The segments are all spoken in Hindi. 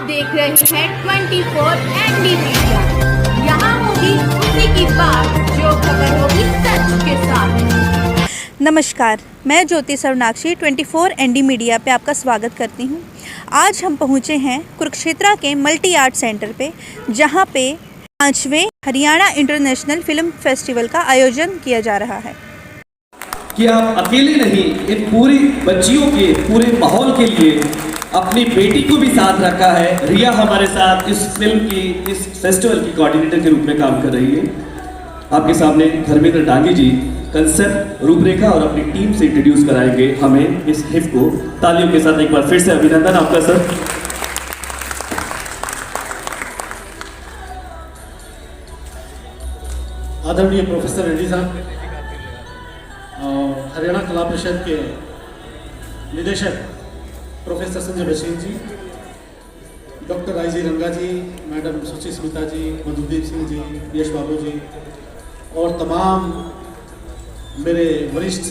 देख रहे हैं 24 एनडी मीडिया। यहाँ होगी उसी की बात जो खबर होगी सच के साथ। नमस्कार, मैं ज्योति सर्वनाक्षी 24 एनडी मीडिया पे आपका स्वागत करती हूँ। आज हम पहुँचे हैं कुरुक्षेत्र के मल्टी आर्ट सेंटर पे, जहाँ पे 5वें हरियाणा इंटरनेशनल फिल्म फेस्टिवल का आयोजन किया जा रहा है। कि आप अकेले नहीं, इन पूरी बच्चियों के पूरे माहौल के लिए अपनी बेटी को भी साथ रखा है। रिया हमारे साथ इस फिल्म की, इस फेस्टिवल की कोऑर्डिनेटर के रूप में काम कर रही है। आपके सामने धर्मेंद्र डांगे जी कंसेप्ट, रूपरेखा और अपनी टीम से इंट्रोड्यूस कराएंगे हमें इस हिफ को। तालियों के साथ एक बार फिर से अभिनंदन आपका सर। आदरणीय प्रोफेसर रेड्डी साहब, हरियाणा कला परिषद के निदेशक professor Sanjay Bashir ji, doctor I G Ranga ji, madam सुची स्मिता जी, मधुदीप सिंह जी, यश बाबू जी और तमाम मेरे वरिष्ठ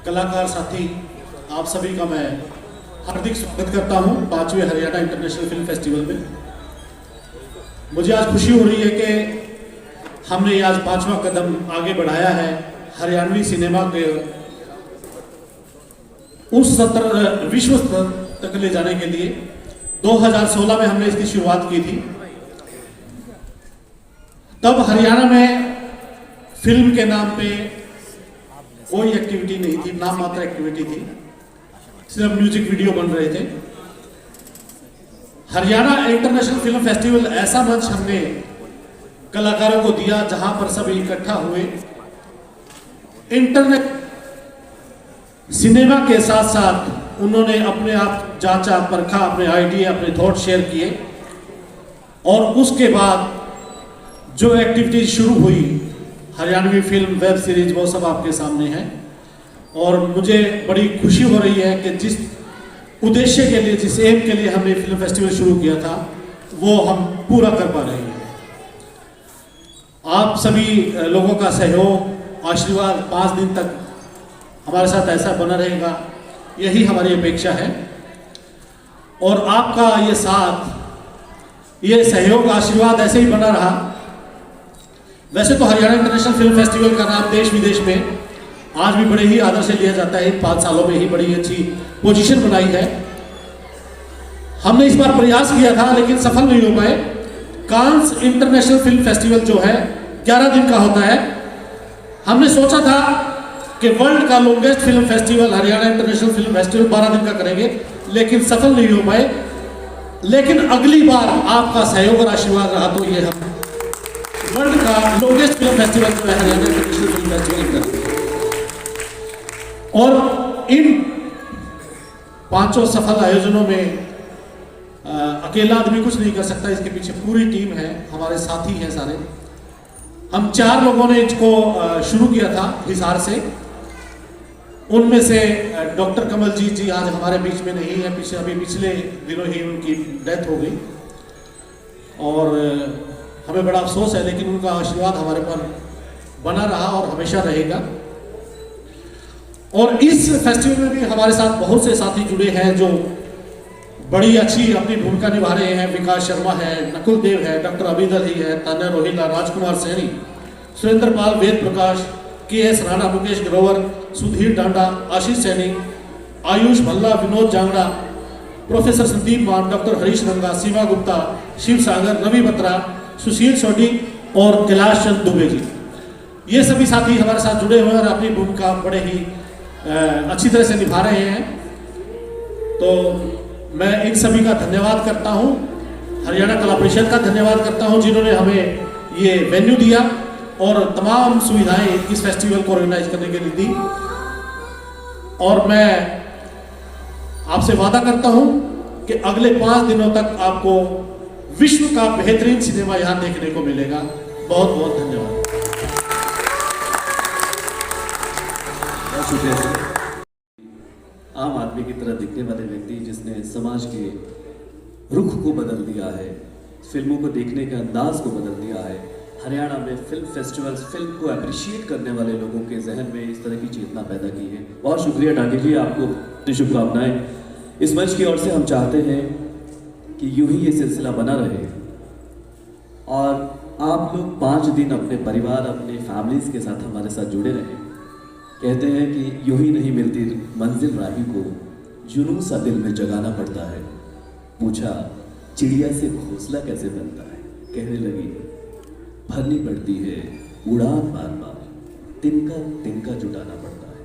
कलाकार साथी, आप सभी का मैं हार्दिक स्वागत करता हूं 5वें हरियाणा इंटरनेशनल फिल्म फेस्टिवल में। मुझे आज खुशी हो रही है कि हमने आज 5वां कदम आगे बढ़ाया है हरियाणवी सिनेमा के उस स्तर, विश्व स्तर तक ले जाने के लिए। 2016 में हमने इसकी शुरुआत की थी। तब हरियाणा में फिल्म के नाम पे कोई एक्टिविटी नहीं थी, नाम मात्र एक्टिविटी थी, सिर्फ म्यूजिक वीडियो बन रहे थे। हरियाणा इंटरनेशनल फिल्म फेस्टिवल ऐसा मंच हमने कलाकारों को दिया जहां पर सभी इकट्ठा हुए, इंटरनेट सिनेमा के साथ साथ उन्होंने अपने आप जांचा परखा, अपने आइडिया, अपने थॉट शेयर किए और उसके बाद जो एक्टिविटीज शुरू हुई, हरियाणवी फिल्म, वेब सीरीज, वो सब आपके सामने है। और मुझे बड़ी खुशी हो रही है कि जिस उद्देश्य के लिए, जिस एम के लिए हमने फिल्म फेस्टिवल शुरू किया था, वो हम पूरा कर पा रहे हैं। आप सभी लोगों का सहयोग, आशीर्वाद 5 दिन तक हमारे साथ ऐसा बना रहेगा, यही हमारी अपेक्षा है। और आपका ये साथ, ये सहयोग, आशीर्वाद ऐसे ही बना रहा। वैसे तो हरियाणा इंटरनेशनल फिल्म फेस्टिवल का नाम देश विदेश में आज भी बड़े ही आदर से लिया जाता है। 5 सालों में ही बड़ी अच्छी पोजीशन बनाई है। हमने इस बार प्रयास किया था लेकिन सफल नहीं हो पाए। कांस इंटरनेशनल फिल्म फेस्टिवल जो है 11 दिन का होता है। हमने सोचा था कि वर्ल्ड का longest film festival Haryana international film festival 12 दिन का करेंगे, लेकिन सफल नहीं हो पाए। लेकिन अगली बार आपका सहयोग और आशीर्वाद रहा तो ये हम वर्ल्ड का लॉन्गेस्ट फिल्म फेस्टिवल जो है हरियाणा इंटरनेशनल फिल्म फेस्टिवल करेंगे। और इन 5 सफल आयोजनों में अकेला आदमी कुछ नहीं कर सकता, इसके पीछे पूरी टीम है, हमारे साथी हैं सारे। हम 4 लोगों ने इसको शुरू किया था हिसार से। उनमें से डॉक्टर कमलजीत जी आज हमारे बीच में नहीं है, अभी पिछले दिनों ही उनकी डेथ हो गई और हमें बड़ा अफसोस है, लेकिन उनका आशीर्वाद हमारे पर बना रहा और हमेशा रहेगा। और इस फेस्टिवल में भी हमारे साथ बहुत से साथी जुड़े हैं जो बड़ी अच्छी अपनी भूमिका निभा रहे हैं। विकास शर्मा है, नकुल देव है, डॉक्टर अबीद अली है, तान्या रोहिला, राजकुमार सैनी, सुरेंद्र पाल, वेद प्रकाश, के.एस. राणा, मुकेश ग्रोवर, सुधीर डांडा, आशीष सैनी, आयुष भल्ला, विनोद जांगड़ा, प्रोफेसर संदीप मान, डॉक्टर हरीश रंगा, सीमा गुप्ता, शिव सागर, रवि बत्रा, सुशील सोडी और कैलाश चंद दुबे जी। ये सभी साथी हमारे साथ जुड़े हुए और अपनी भूमिका बड़े ही अच्छी तरह से निभा रहे हैं। तो मैं इन सभी का धन्यवाद करता हूं, हरियाणा कला परिषद का धन्यवाद करता हूं जिन्होंने हमें ये वेन्यू दिया और तमाम सुविधाएं इस फेस्टिवल को ऑर्गेनाइज करने के लिए दी। और मैं आपसे वादा करता हूं कि अगले 5 दिनों तक आपको विश्व का बेहतरीन सिनेमा यहां देखने को मिलेगा। बहुत बहुत धन्यवाद। आम आदमी की तरह दिखने वाले व्यक्ति जिसने समाज के रुख को बदल दिया है, फिल्मों को देखने के अंदाज को बदल दिया है, हरियाणा में फिल्म फेस्टिवल्स, फिल्म को अप्रिशिएट करने वाले लोगों के जहन में इस तरह की चेतना पैदा की है। बहुत शुक्रिया डांगे जी, आपको शुभकामनाएं। इस मंच की ओर से हम चाहते हैं कि यूं ही ये सिलसिला बना रहे और आप लोग 5 दिन अपने परिवार, अपने फैमिलीज के साथ हमारे साथ जुड़े रहे। कहते हैं कि यूं ही नहीं मिलती मंजिल राही को, जुनून सा दिल में जगाना पड़ता है। पूछा चिड़िया से घोंसला कैसे बनता है, कहने लगी भरनी पड़ती है उड़ान बार बार, तिनका तिनका जुटाना पड़ता है।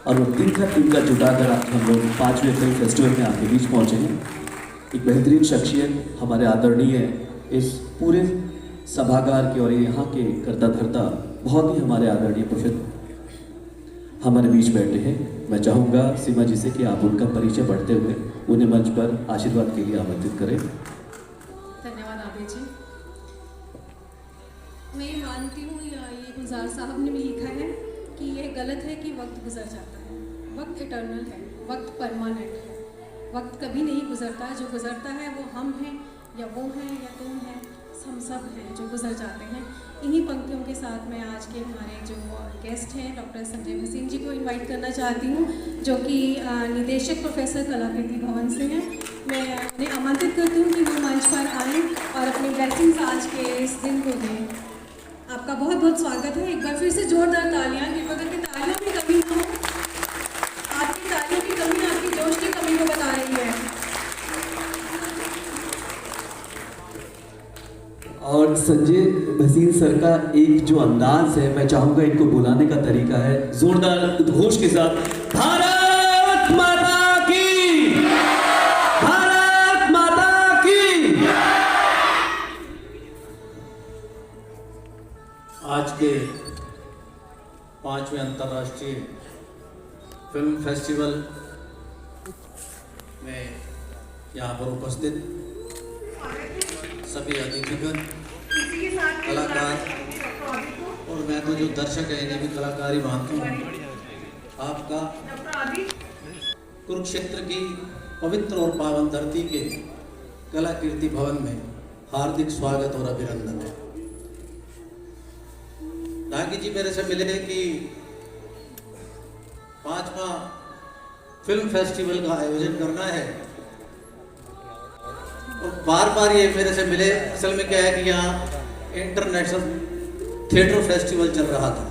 और वो तिनका जुटाकर आज हम लोग 5वें फिल्म फेस्टिवल में आपके बीच पहुंचे हैं। एक बेहतरीन शख्सियत हमारे आदरणीय इस पूरे सभागार के और यहाँ के करता धरता बहुत ही हमारे आदरणीय पुरुषोत्तम हमारे बीच बैठे हैं। मैं चाहूँगा सीमा जी से कि आप उनका परिचय बढ़ते हुए उन्हें मंच पर आशीर्वाद के लिए आमंत्रित करें। धन्यवाद आबे जी। मैं ये मानती हूँ, या ये गुलजार साहब ने भी लिखा है कि यह गलत है कि वक्त गुजर जाता है। वक्त इटर्नल है, वक्त परमानेंट है, वक्त कभी नहीं गुजरता। जो गुजरता है वो हम हैं या वो हैं या तुम हैं, हम सब हैं जो गुजर जाते हैं। इन्हीं पंक्तियों के साथ मैं आज के हमारे जो गेस्ट हैं डॉक्टर संजय भसीन जी को इनवाइट करना चाहती हूँ, जो कि निदेशक प्रोफेसर कलाकृति भवन से हैं। मैं उन्हें आमंत्रित करती हूँ कि वो मंच पर आएँ और अपनी ब्लेसिंग्स आज के इस दिन को दें। आपका बहुत बहुत स्वागत है। एक बार फिर से जोरदार तालियां। कृपया करके तालियों की कमी ना हो, आपकी तालियों की कमी आपकी जोश की कमी को बता रही है। और संजय भसीन सर का एक जो अंदाज है, मैं चाहूंगा इनको बुलाने का तरीका है जोरदार उद्घोष के साथ, भारत माता की, भारत माता की। आज के 5वें अंतर्राष्ट्रीय फिल्म फेस्टिवल में यहाँ पर उपस्थित सभी अतिथिगण, कलाकार और मैं तो जो दर्शक है इन्हें भी कलाकार ही मानता हूँ। आपका कुरुक्षेत्र की पवित्र और पावन धरती के कलाकीर्ति भवन में हार्दिक स्वागत और अभिनंदन है। नागी जी मेरे से मिले कि 5वां फिल्म फेस्टिवल का आयोजन करना है और बार बार ये मेरे से मिले। असल में क्या है कि यहाँ इंटरनेशनल थिएटर फेस्टिवल चल रहा था।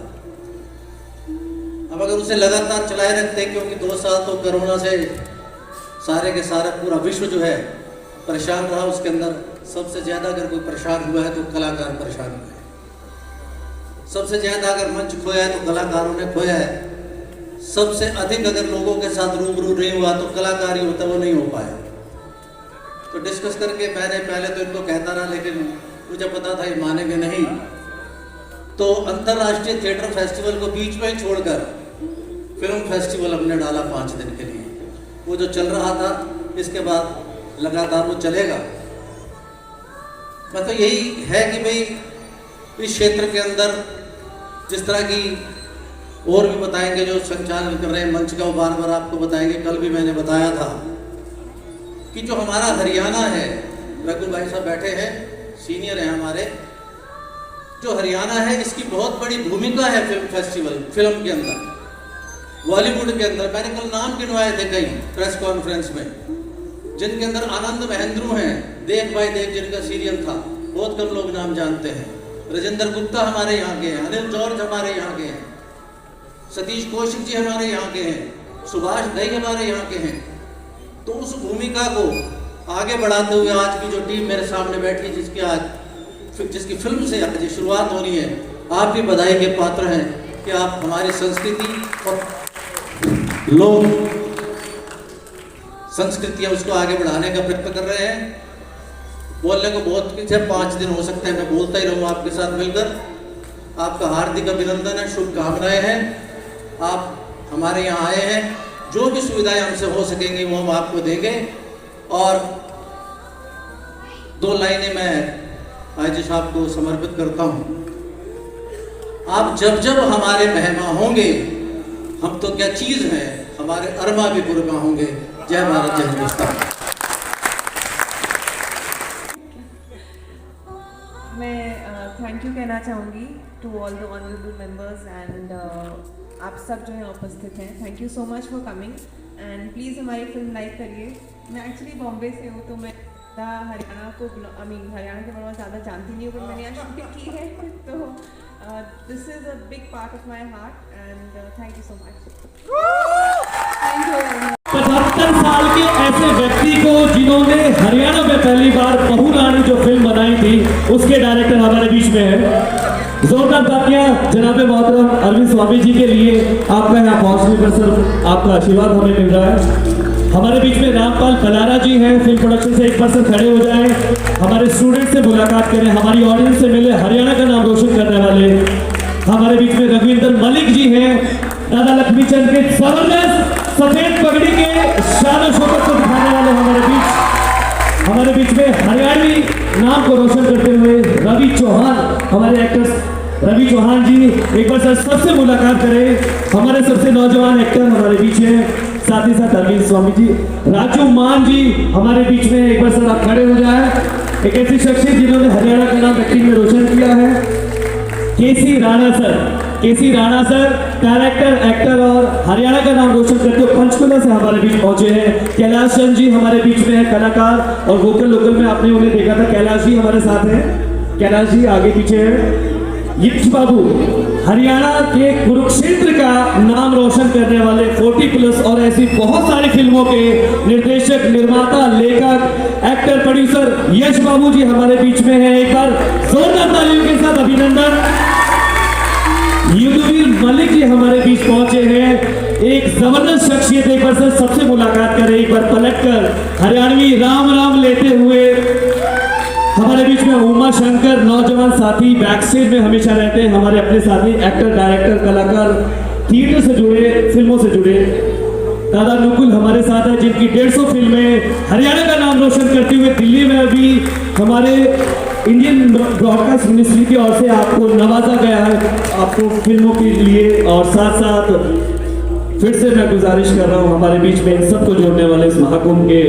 अब अगर उसे लगातार चलाए रखते, क्योंकि 2 साल तो कोरोना से सारे के सारा पूरा विश्व जो है परेशान रहा, उसके अंदर सबसे ज़्यादा अगर कोई परेशान हुआ है तो कलाकार परेशान हुए हैं। सबसे ज़्यादा अगर मंच खोया है तो कलाकारों ने खोया है। सबसे अधिक अगर लोगों के साथ रूबरू नहीं हुआ तो कलाकार ही होता, वो नहीं हो पाया। तो डिस्कस करके मैंने पहले तो इनको कहता रहा, लेकिन मुझे पता था ये मानेंगे नहीं। तो अंतर्राष्ट्रीय थिएटर फेस्टिवल को बीच में ही छोड़कर फिल्म फेस्टिवल हमने डाला 5 दिन के लिए। वो जो चल रहा था, इसके बाद लगातार वो चलेगा। मतलब यही है कि भाई इस क्षेत्र के अंदर जिस तरह की और भी बताएंगे जो संचालन कर रहे हैं मंच का, वो बार बार आपको बताएंगे। कल भी मैंने बताया था कि जो हमारा हरियाणा है, रघु भाई साहब बैठे हैं, सीनियर हैं हमारे, जो हरियाणा है इसकी बहुत बड़ी भूमिका है फिल्म फेस्टिवल, फिल्म के अंदर, बॉलीवुड के अंदर। मैंने कल नाम गिनवाए थे कई प्रेस कॉन्फ्रेंस में, जिनके अंदर आनंद महेंद्रू हैं, देख भाई देख जिनका सीरियल था, बहुत कम लोग नाम जानते हैं। राजेंद्र गुप्ता हमारे यहाँ के हैं, अनिल जॉर्ज हमारे यहाँ के हैं, सतीश कौशिक जी हमारे यहाँ के हैं, सुभाष दई हमारे यहाँ के हैं। तो उस भूमिका को आगे बढ़ाते हुए आज की जो टीम मेरे सामने बैठी, जिसकी फिल्म से आज शुरुआत होनी है, आप भी बधाई के पात्र हैं कि आप हमारी संस्कृति और लोक संस्कृतियाँ उसको आगे बढ़ाने का प्रयत्न कर रहे हैं। बोलने को बहुत कुछ है, 5 दिन हो सकते हैं मैं बोलता ही रहूँ आपके साथ मिलकर। आपका हार्दिक अभिनंदन है, शुभकामनाएं हैं। आप हमारे यहाँ आए हैं, जो भी सुविधाएं हमसे हो सकेंगी वो हम आपको देंगे। और 2 लाइनें मैं आईजी साहब को समर्पित करता हूँ। आप जब जब हमारे मेहमान होंगे, हम तो क्या चीज़ हैं, हमारे अरमा भी बुरमा होंगे। जय भारत, जय हिंदुस्तान। मैं थैंक यू कहना चाहूँगी to all the honourable members and आप सब जो है उपस्थित हैं। Thank you so much for coming and please हमारी फिल्म लाइक करिए। मैं एक्चुअली बॉम्बे से हूँ, तो मैं हरियाणा को हरियाणा के बारे में ज़्यादा जानती नहीं हूँ, पर मैंने यहाँ शूटिंग की है, तो this is a big part of my heart and thank you so much. 75 साल के ऐसे व्यक्ति को जिन्होंने हरियाणा में पहली बार बहू रानी जो फिल्म बनाई थी, उसके डायरेक्टर हमारे बीच में है। जोरदार तालियां जनाब मोहतरम अरविंद स्वामी जी के लिए। आपका यहाँ पहुंचने पर सर आपका आशीर्वाद हमें मिल रहा है। हमारे बीच में रामपाल बलारा जी हैं, फिल्म प्रोडक्शन से 1% खड़े हो जाएं, हमारे स्टूडेंट से मुलाकात करें, हमारी ऑडियंस से मिले, हरियाणा का नाम रोशन करने वाले। हमारे बीच में रघुविंदर मलिक जी हैं, दादा लक्ष्मी चंद के जबरदस्त सफेद पगड़ी के शान शौकत को दिखाने वाले हमारे बीच में हरियाणवी नाम को रोशन करते हुए रवि चौहान, हमारे एक्टर्स रवि चौहान जी। एक बार सर सबसे मुलाकात करें, हमारे सबसे नौजवान एक्टर हमारे बीच हैं, साथ ही साथ अरविंद स्वामी जी। राजू मान जी हमारे बीच में, एक बार सर आप खड़े हो जाए। एक ऐसी शख्सियत जिन्होंने हरियाणा का नाम एक्टिंग में रोशन किया है, केसी राणा सर डायरेक्टर, एक्टर और हरियाणा का नाम रोशन करते हुए पंचकुला से हमारे बीच पहुंचे हैं। कैलाश चंद जी हमारे बीच में है, कलाकार और वोकल लोकल में आपने उन्हें देखा था। कैलाश जी हमारे साथ हैं, कैलाश जी आगे पीछे हैं। यश बाबू हरियाणा के कुरुक्षेत्र का नाम रोशन करने वाले 40+ और ऐसी बहुत सारी फिल्मों के निर्देशक, निर्माता, लेखक, एक्टर, प्रोड्यूसर यश बाबू जी हमारे बीच में हैं। एक बार जोरदार तालियों के साथ अभिनंदन। युद्धवीर मलिक जी हमारे बीच पहुंचे हैं, एक जबरदस्त शख्सियत। एक बार से सबसे मुलाकात करें, एक बार पलटकर हरियाणवी राम राम लेते हुए। हमारे बीच में उमा शंकर, नौजवान साथी, बैक स्टेज में हमेशा रहते हैं, हमारे अपने साथी, एक्टर, डायरेक्टर, कलाकार, थिएटर से जुड़े, फिल्मों से जुड़े। दादा नुकुल हमारे साथ है, जिनकी 150 फिल्में हरियाणा का नाम रोशन करते हुए दिल्ली में अभी हमारे इंडियन ब्रॉडकास्ट मिनिस्ट्री की ओर से आपको नवाजा गया है, आपको फिल्मों के लिए। और साथ साथ फिर से मैं गुजारिश कर रहा हूँ हमारे बीच में इन सबको जोड़ने वाले इस महाकुंभ के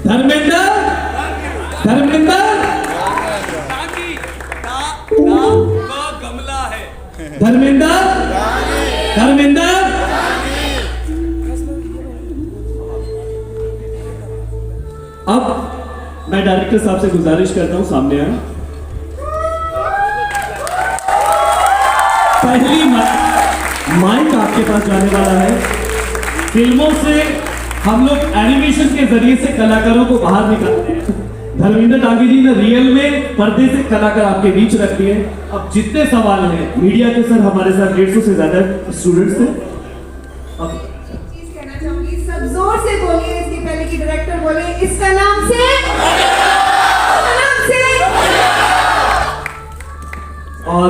धर्मेंद्र अब मैं डायरेक्टर साहब से गुजारिश करता हूं सामने आए। पहली माइक आपके पास जाने वाला है। फिल्मों से हम लोग एनिमेशन के जरिए से कलाकारों को बाहर निकालते हैं। धर्मेंद्र टांगी जी ने रियल में पर्दे से कलाकार आपके बीच रख दिए। अब जितने सवाल हैं मीडिया के सर हमारे साथ 150 से ज्यादा स्टूडेंट्स हैं। अब चीज कहना चाहूंगी, सब जोर से बोलिए, इसके पहले की डायरेक्टर बोले इसका नाम से और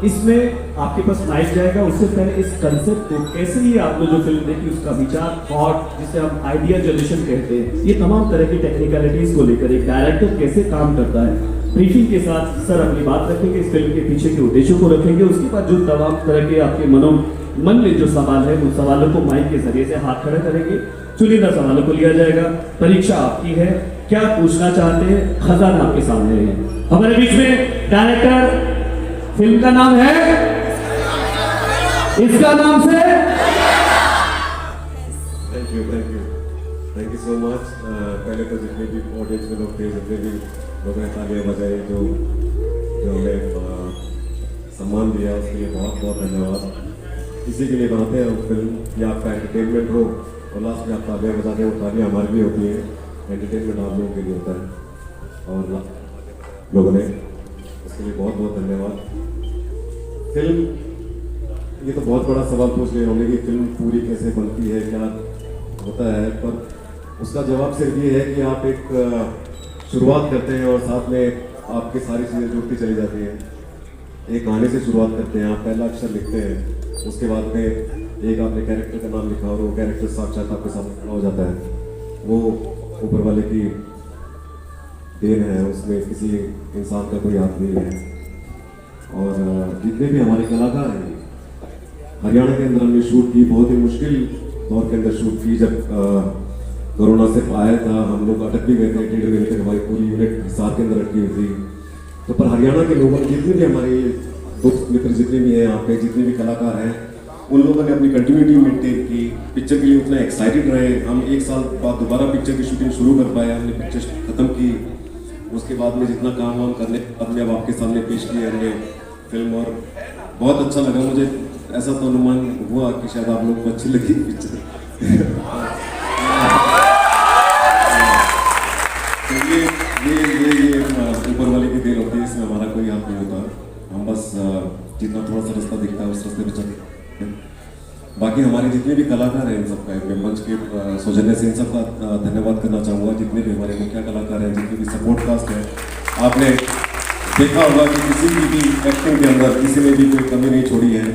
इसमें आपके पास माइक जाएगा। उससे पहले इस कंसेप्ट को कैसे ही आपने जो फिल्म देखी उसका विचार, थॉट, जिसे हम आइडिया जनरेशन कहते हैं, ये तमाम तरह की टेक्निकलिटीज को लेकर एक डायरेक्टर कैसे काम करता है, ब्रीफिंग के साथ सर अपनी बात रखेंगे, इस फिल्म के पीछे के उद्देश्यों को रखेंगे। उसके बाद जो तमाम तरह के आपके मन में जो सवाल है उन सवालों को माइक के जरिए से हाथ खड़ा करेंगे। चुनिंदा सवालों को लिया जाएगा। परीक्षा आपकी है, क्या पूछना चाहते हैं, खजाना आपके सामने है। हमारे बीच में डायरेक्टर, फिल्म का नाम है इसका नाम से। Thank you so much. पहले तो जितने भी ऑडियंस में लोग थे, जितने भी लोगों ने तालियां बजाई, जो हमें सम्मान दिया, उसके लिए बहुत बहुत धन्यवाद। इसी के लिए बनाते हैं हम फिल्म, या आपका एंटरटेनमेंट हो और लास्ट में आप तालियां बजाते हैं, वो तालियां हमारी भी होती हैं, एंटरटेनमेंट आप लोगों के लिए होता है। और लोगों ने उसके लिए बहुत बहुत धन्यवाद। फिल्म, ये तो बहुत बड़ा सवाल पूछ रहे होंगे कि फिल्म पूरी कैसे बनती है, क्या होता है, पर उसका जवाब सिर्फ ये है कि आप एक शुरुआत करते हैं और साथ में आपकी सारी चीज़ें जुड़ती चली जाती हैं। एक गाने से शुरुआत करते हैं, आप पहला अक्षर लिखते हैं, उसके बाद में एक आपने कैरेक्टर का नाम लिखा और वो कैरेक्टर साक्षात आपके सामने खड़ा हो जाता है। वो ऊपर वाले की देन है, उसमें किसी इंसान का कोई हाथ नहीं है। और जितने भी हमारे कलाकार हैं, हरियाणा के अंदर हमने शूट की, बहुत ही मुश्किल दौर के अंदर शूट की। जब कोरोना से आया था, हम लोग अटक भी गए थे, 1.5 महीने तक हमारी पूरी यूनिट हिसार के अंदर अटकी हुई थी। तो पर हरियाणा के लोगों, जितने भी हमारे दोस्त मित्र जितने भी हैं यहाँ पे, जितने भी कलाकार हैं, उन लोगों ने अपनी कंटिन्यूटी मेंटेन की, पिक्चर के लिए उतना एक्साइटेड रहे। हम 1 साल बाद दोबारा पिक्चर की शूटिंग शुरू कर पाए, हमने पिक्चर ख़त्म की। उसके बाद में जितना काम वाम करने के बाद में अब आपके सामने पेश की है हमने फिल्म, और बहुत अच्छा लगा मुझे। ऐसा तो अनुमान हुआ कि शायद आप लोगों को अच्छी लगी पिक्चर। तो ये ऊपर वाले की देन होती है, इसमें हमारा कोई हाथ नहीं होता। हम बस जितना थोड़ा सा रास्ता दिखता है उस रास्ते पर चलते। बाकी हमारे जितने भी कलाकार हैं इन सबका मैं मंच के सौजन्य से इन सबका धन्यवाद करना चाहूँगा। जितने भी हमारे मुखिया कलाकार हैं, जितने भी सपोर्ट कास्ट है, आपने देखा होगा कि किसी की भी एक्टिंग के अंदर किसी ने भी कोई कमी नहीं छोड़ी है।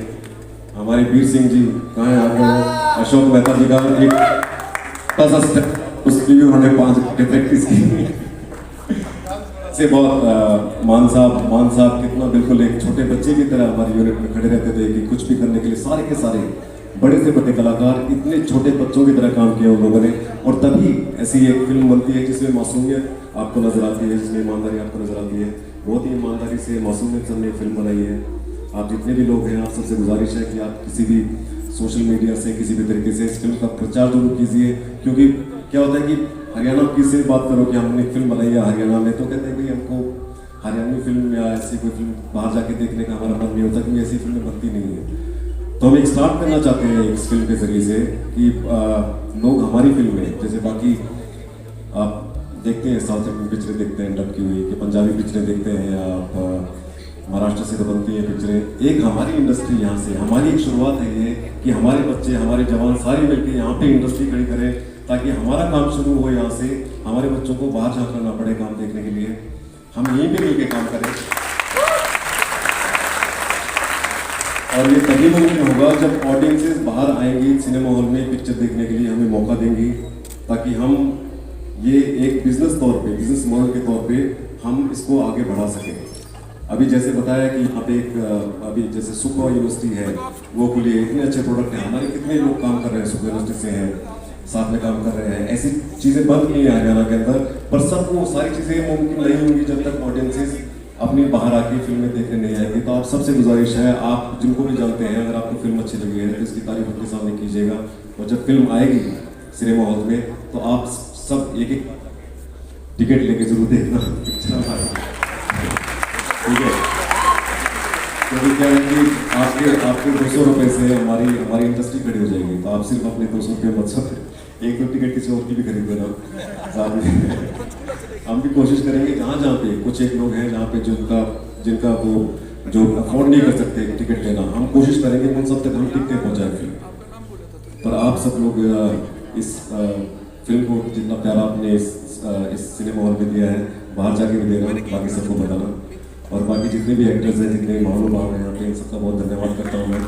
हमारे वीर सिंह जी कहाँ हैं आपको, अशोक मेहता जी का एक स्टेप उसकी भी उन्होंने 5 घंटे प्रैक्टिस की से बहुत मान साहब कितना बिल्कुल एक छोटे बच्चे की तरह हमारे यूनिट में खड़े रहते थे कि कुछ भी करने के लिए सारे के सारे बड़े से बड़े कलाकार इतने छोटे बच्चों की तरह काम किया उन लोगों ने। और तभी ऐसी एक फिल्म बनती है जिसमें मासूमियत आपको नजर आती है, जिसमें ईमानदारी आपको नजर आती है। बहुत ही ईमानदारी से मासूमियत से हमने फिल्म बनाई है। आप जितने भी लोग हैं, आप सबसे गुजारिश है कि आप किसी भी सोशल मीडिया से किसी भी तरीके से इस फिल्म का प्रचार जरूर कीजिए। क्योंकि क्या होता है कि हरियाणा की से बात करो कि हमने फिल्म बनाई है हरियाणा में, तो कहते हैं कि हमको हरियाणवी फिल्म या ऐसी कोई फिल्म बाहर जाके देखने का हमारा मन नहीं होता, क्योंकि ऐसी फिल्में बनती नहीं है। तो हम एक स्टार्ट करना चाहते हैं इस फिल्म के जरिए से कि लोग हमारी फिल्म में, जैसे बाकी आप देखते हैं साउथ इंडियन पिक्चरें देखते हैं डब की हुई, कि पंजाबी पिक्चरें देखते हैं, आप महाराष्ट्र से तो बनती है पिक्चरें। एक हमारी इंडस्ट्री यहाँ से, हमारी एक शुरुआत है ये कि हमारे बच्चे, हमारे जवान सारे मिलकर यहाँ पे इंडस्ट्री खड़ी करें, ताकि हमारा काम शुरू हो यहाँ से, हमारे बच्चों को बाहर झांकना ना पड़े काम देखने के लिए, हम यहीं पे मिलकर काम करें। और ये तभी मुमकिन होगा जब ऑडियंसेस बाहर आएंगी सिनेमा हॉल में पिक्चर देखने के लिए, हमें मौका देंगी, ताकि हम ये एक बिजनेस तौर पे, बिजनेस मॉडल के तौर पे हम इसको आगे बढ़ा सकें। अभी जैसे बताया कि यहाँ पे एक अभी जैसे सुखा यूनिवर्सिटी है वो खुली है, इतने अच्छे प्रोडक्ट हैं, हमारे कितने लोग काम कर रहे हैं सुखा यूनिवर्सिटी से हैं, साथ में काम कर रहे हैं। ऐसी चीज़ें बंद नहीं है हरियाणा के अंदर, पर सबको सारी चीज़ें मुमकिन नहीं होंगी जब तक ऑडियंसेस अपनी बाहर आके फिल्में देखने नहीं आएगी। तो आप सबसे गुजारिश है, आप जिनको भी जानते हैं, अगर आपको फिल्म अच्छी लगी है तो इसकी तारीफ उनके सामने कीजिएगा, और जब फिल्म आएगी सिनेमा हॉल में तो आप सब एक टिकट लेके जरूर देखना पिक्चर, ठीक है? क्योंकि क्या है कि आपके 200 रुपये से हमारी इंडस्ट्री खड़ी हो जाएगी। तो आप सिर्फ अपने 200 रुपये मत सब 1-2 टिकट किसी और की भी खरीद लेना साथ में। हम भी कोशिश करेंगे जहाँ पे कुछ एक लोग हैं जहाँ पे जिनका वो जो अफोर्ड नहीं कर सकते टिकट लेना, हम कोशिश करेंगे उन सब तक हम टिकटें पहुँचाएं फिल्म। पर आप सब लोग इस फिल्म को जितना प्यारा आपने इस सिनेमा हॉल में दिया है, बाहर जाके भी देना, बाकी सबको बताना। और बाकी जितने भी एक्टर्स हैं, जितने महानुभाव हैं यहाँ पे, इन सबका बहुत धन्यवाद करता हूँ मैं।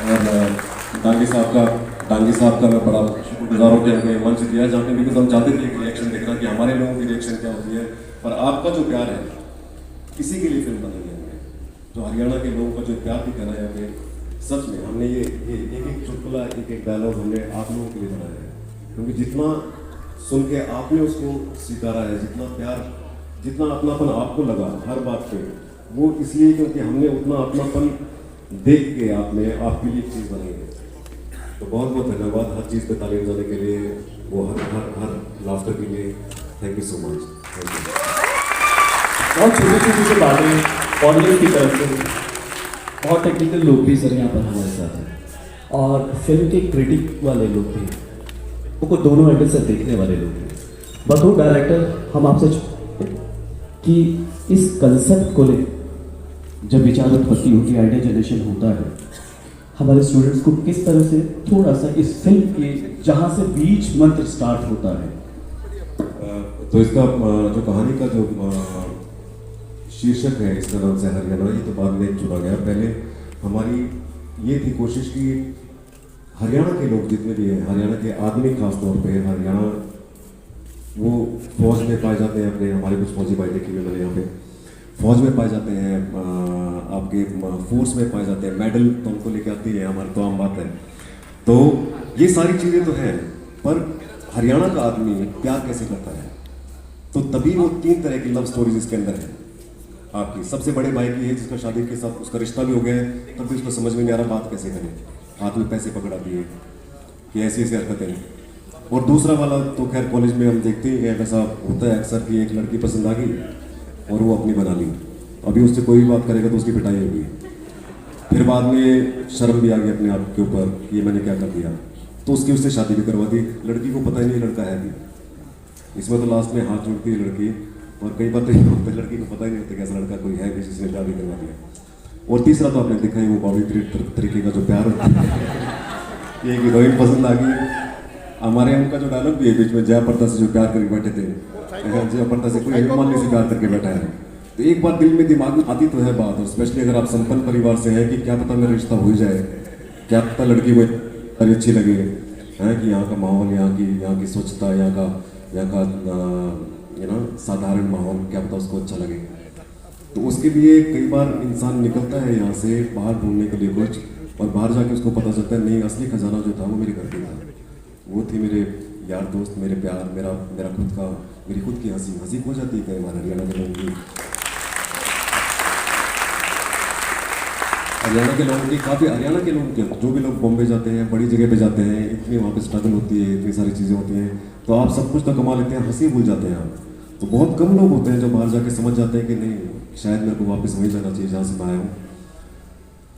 और डांगी साहब का मैं बड़ा शुक्रगुजार हूँ कि हमें मंच दिया जहाँ पे, बिकॉज हम चाहते थे रिएक्शन देखना कि हमारे लोगों की रिएक्शन क्या होती है। पर आपका जो प्यार है, किसी के लिए फिल्म बनाई है हमने, जो हरियाणा के लोगों का जो प्यार दिखाना है हमें, सच में हमने ये एक चुटकुला, एक डायलॉग हमने आप लोगों के लिए बनाया है। क्योंकि जितना सुन के आपने उसको स्वीकारा है, जितना प्यार, जितना अपनापन आपको लगा हर बात पे, वो इसलिए क्योंकि हमने उतना अपनापन देख के आपके लिए एक चीज़ बनाई है। तो बहुत बहुत धन्यवाद हर चीज़ पे ताली बजाने के लिए, वो हर लाफ्टर के लिए। Thank you so much. Thank you. बहुत छोटी छोटी सी बातें ऑडियंस की तरफ से, बहुत टेक्निकल लोग भी सर यहाँ पर हमारे साथ हैं, और फिल्म के क्रिटिक वाले लोग भी, उनको दोनों एंगल से देखने वाले लोग भी। बतौर डायरेक्टर हम आपसे कि इस कंसेप्ट को ले जब विचार उत्पत्ति होती है, आइडिया जनरेशन होता है, हमारे स्टूडेंट्स को किस तरह से थोड़ा सा इस फिल्म के जहाँ से बीच मंत्र स्टार्ट होता है, तो इसका जो कहानी का जो शीर्षक है, इसका नाम से हरियाणा, ये तो बाद में चुना गया। पहले हमारी ये थी कोशिश कि हरियाणा के लोग जितने भी हैं, हरियाणा के आदमी खास तौर पे, हरियाणा वो फौज में पाए जाते हैं, अपने हमारे कुछ फौजी भाई देखे हुए मैंने यहाँ पे, फौज में पाए जाते हैं, आपके फोर्स में पाए जाते हैं, मेडल तो उनको लेके आती है, हमारी तो आम बात है। तो ये सारी चीज़ें तो हैं, पर हरियाणा का आदमी प्यार कैसे करता है, तो तभी वो 3 तरह की लव स्टोरीज इसके अंदर है। आपकी सबसे बड़े भाई की है, जिसका शादी के साथ उसका रिश्ता भी हो गया है, तब भी उसको समझ में नहीं आ रहा बात कैसे करें, हाथ में पैसे पकड़ा दिए कि ऐसी ऐसी हरकतें। और दूसरा वाला तो खैर कॉलेज में हम देखते ही हैं, ऐसा होता है अक्सर कि एक लड़की पसंद आ गई और वो अपनी बना ली, अभी उससे कोई भी बात करेगा तो उसकी पिटाई होगी, फिर बाद में शर्म भी आ गई अपने आप के ऊपर कि ये मैंने क्या कर दिया, तो उसकी उससे शादी भी करवा दी। लड़की को पता ही नहीं लड़का है भी, इसमें तो लास्ट में हाथ जोड़ती है लड़की, और कई बार तो ये होता है लड़की को पता ही नहीं होता कि ऐसा लड़का कोई है भी जिसने शादी करवा दिया। और तीसरा तो आपने देखा ही वो बॉबी तरीके का जो प्यार होता है, ये हीरोइन पसंद आ गई। हमारे उनका जो डायलॉग भी है बीच में, जयाप्रदा से जो प्यार करके बैठे थे, जयाप्रदा से कोई अभिमानी से प्यार करके बैठा है, तो एक बार दिल में दिमाग में आती तो है बात, और स्पेशली अगर आप संपन्न परिवार से हैं कि क्या पता मेरा रिश्ता हो जाए, क्या पता लड़की मुझे अच्छी लगे हैं कि यहाँ का माहौल, यहाँ की स्वच्छता, यहाँ का साधारण माहौल, क्या पता उसको अच्छा लगे। तो उसके लिए कई बार इंसान निकलता है यहाँ से बाहर घूमने के लिए कुछ, और बाहर जाके उसको पता चलता है नहीं, असली खजाना जो था वो मेरे घर पे था, वो थी मेरे यार दोस्त, मेरे प्यार, मेरा खुद का, मेरी खुद की हंसी हो जाती है कई बार हरियाणा के लोगों की, हरियाणा के लोगों की काफ़ी, हरियाणा के लोगों के जो भी लोग बॉम्बे जाते हैं, बड़ी जगह पे जाते हैं, इतनी वहाँ पे स्ट्रगल होती है, इतनी सारी चीज़ें होती हैं, तो आप सब कुछ तो कमा लेते हैं, हंसी भूल जाते हैं आप। तो बहुत कम लोग होते हैं जो बाहर जाके समझ जाते हैं कि नहीं, शायद मेरे को वापस वहीं जाना चाहिए जहाँ से मैं आया हूँ।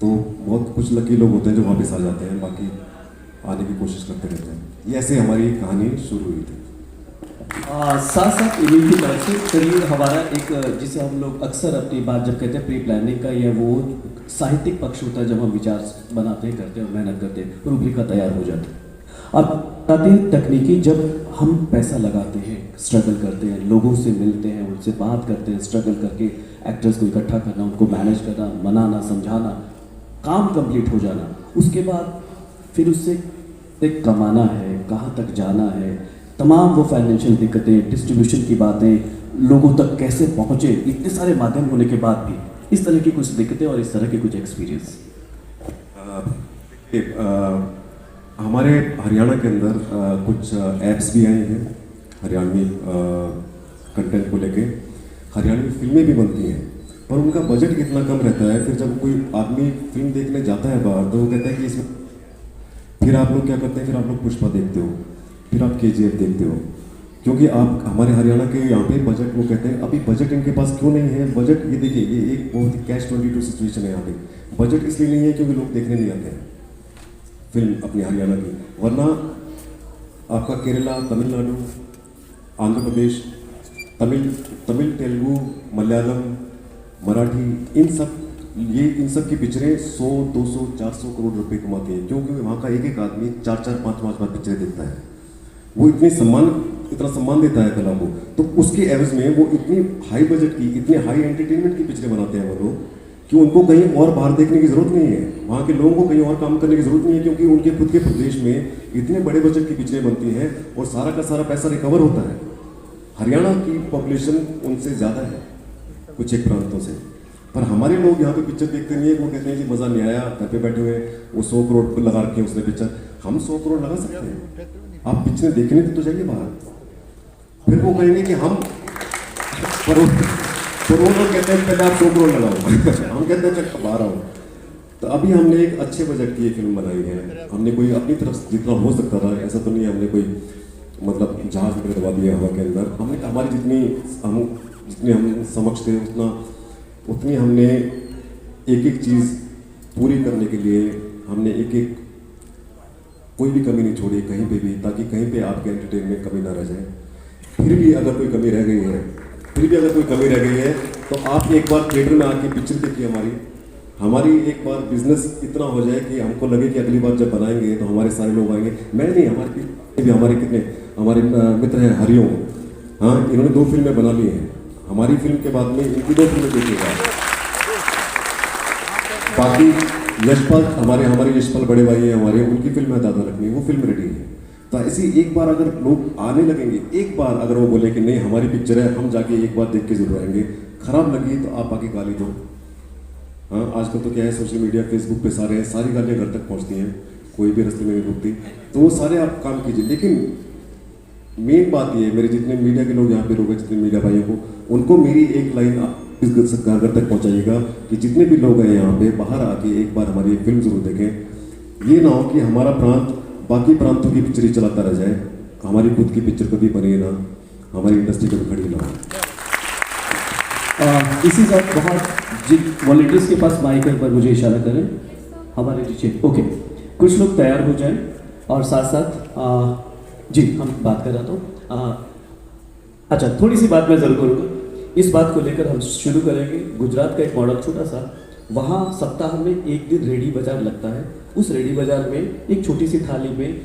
तो बहुत कुछ लकी लोग होते हैं जो वापस आ जाते हैं, बाकी आने की कोशिश करते रहते हैं। ये ऐसे हमारी कहानी शुरू हुई थी। साथ साथ इन्हीं की तरफ से करियर हमारा एक, जिसे हम लोग अक्सर अपनी बात जब कहते हैं प्री प्लानिंग का, या वो साहित्यिक पक्ष होता है जब हम विचार बनाते हैं, करते हैं और मेहनत करते हैं, रूपरेखा तैयार हो जाती है। अब आते हैं तकनीकी, जब हम पैसा लगाते हैं, स्ट्रगल करते हैं, लोगों से मिलते हैं, उनसे बात करते हैं, स्ट्रगल करके एक्टर्स को इकट्ठा करना, उनको मैनेज करना, मनाना, समझाना, काम कंप्लीट हो जाना, उसके बाद फिर उससे कमाना है, कहाँ तक जाना है, तमाम वो फाइनेंशियल दिक्कतें, डिस्ट्रीब्यूशन की बातें, लोगों तक कैसे पहुँचे, इतने सारे माध्यम होने के बाद भी इस तरह की कुछ दिक्कतें और इस तरह के कुछ एक्सपीरियंस। हमारे हरियाणा के अंदर कुछ ऐप्स भी आई हैं हरियाणवी कंटेंट को लेके, हरियाणवी फिल्में भी बनती हैं, पर उनका बजट कितना कम रहता है। फिर जब कोई आदमी फिल्म देखने जाता है बाहर, तो वो कहता है कि इसमें, फिर आप लोग क्या करते हैं, फिर आप लोग पुष्पा देखते हो, फिर आप KGF देखते हो, क्योंकि आप हमारे हरियाणा के यहाँ पे बजट, वो कहते हैं अभी बजट इनके पास क्यों नहीं है। बजट, ये देखिए, ये एक बहुत ही कैच-22 सिचुएशन है यहाँ पे। बजट इसलिए नहीं है क्योंकि लोग देखने नहीं आते हैं फिल्म अपनी हरियाणा की, वरना आपका केरला, तमिलनाडु, आंध्र प्रदेश, तमिल, तेलुगु, मलयालम, मराठी, इन सब की पिक्चरें 100, 200, 400 करोड़ रुपए कमाती हैं, क्योंकि वहाँ का एक एक आदमी 4-4, 5-5 बार पिक्चरें देखता है। वो इतना सम्मान देता है कला को, तो उसके एवज में वो इतनी हाई बजट की, इतने हाई एंटरटेनमेंट की पिक्चरें बनाते हैं वो लोग, कि उनको कहीं और बाहर देखने की ज़रूरत नहीं है, वहाँ के लोगों को कहीं और काम करने की ज़रूरत नहीं है, क्योंकि उनके खुद के प्रदेश में इतने बड़े बजट की पिक्चरें बनती हैं और सारा का सारा पैसा रिकवर होता है। हरियाणा की पॉपुलेशन उनसे ज़्यादा है कुछ एक प्रांतों से, पर हमारे लोग यहाँ पे पिक्चर देखते नहीं है। वो कहते हैं कि मज़ा नहीं आया, घर पे बैठे हुए, वो 100 करोड़ लगा रखे हैं उसने पिक्चर, हम 100 करोड़ लगा सकते हैं, आप पिक्चरें देखने तो जाइए बाहर। फिर वो कहेंगे कि हम, पर वो लोग कहते हैं पहले आप 100 करोड़ लगाओ हम कहते हैं चल बाहर आओ। तो अभी हमने एक अच्छे बजट की फिल्म बनाई है, हमने कोई अपनी तरफ से जितना हो सकता था, ऐसा तो नहीं हमने कोई मतलब जहाज में दबा दिया हवा के अंदर, हमने हमारी जितनी हम समक्ष थे उतनी हमने एक एक चीज़ पूरी करने के लिए हमने एक एक कोई भी कमी नहीं छोड़ी कहीं पे भी, ताकि कहीं पे आपके एंटरटेनमेंट कमी ना रह जाए। फिर भी अगर कोई कमी रह गई है तो आप एक बार थिएटर में आके पिक्चर देखिए हमारी एक बार बिजनेस इतना हो जाए कि हमको लगे कि अगली बार जब बनाएंगे तो हमारे सारे लोग आएंगे। मैं नहीं, हमारे मित्र हैं हरिओम, हाँ, इन्होंने 2 फिल्में बना ली हैं, हमारी फिल्म के बाद में इनकी 2 फिल्में देखिएगा। बाकी हमारे यशपाल बड़े भाई हैं हमारे, उनकी फिल्म है दादा लक्ष्मी, वो फिल्म रेडी है। तो ऐसी एक बार अगर लोग आने लगेंगे, एक बार अगर वो बोले कि नहीं हमारी पिक्चर है, हम जाके एक बार देख के जरूर आएंगे, खराब लगी तो आप आके गाली दो। हाँ, आजकल तो क्या है, सोशल मीडिया, फेसबुक पे सारी गालियाँ घर तक पहुँचती हैं, कोई भी रास्ते में नहीं रुकती, तो वो सारे आप काम कीजिए। लेकिन मेन बात ये है, मेरे जितने मीडिया के लोग यहाँ पे लोग हैं, जितने मीडिया भाइयों को, उनको मेरी एक लाइन इस घर घर तक पहुंचाइएगा कि जितने भी लोग हैं यहाँ पे बाहर आके एक बार हमारी फिल्म जरूर देखें। ये ना हो कि हमारा प्रांत बाकी प्रांतों की पिक्चर ही चलाता रह जाए, हमारी खुद की पिक्चर कभी बने ना, हमारी इंडस्ट्री कभी खड़ी ना हो। इसी साथ बहुत जिन वॉलंटियर्स के पास माइक है, एक बार मुझे इशारा करें हमारे नीचे। ओके, कुछ लोग तैयार हो जाएं और साथ साथ जी हम बात कर रहा था। अच्छा, थोड़ी सी बात मैं ज़रूर करूँगा। इस बात को लेकर हम शुरू करेंगे। गुजरात का एक मॉडल छोटा सा, वहाँ सप्ताह में एक दिन रेडी बाज़ार लगता है। उस रेडी बाज़ार में एक छोटी सी थाली में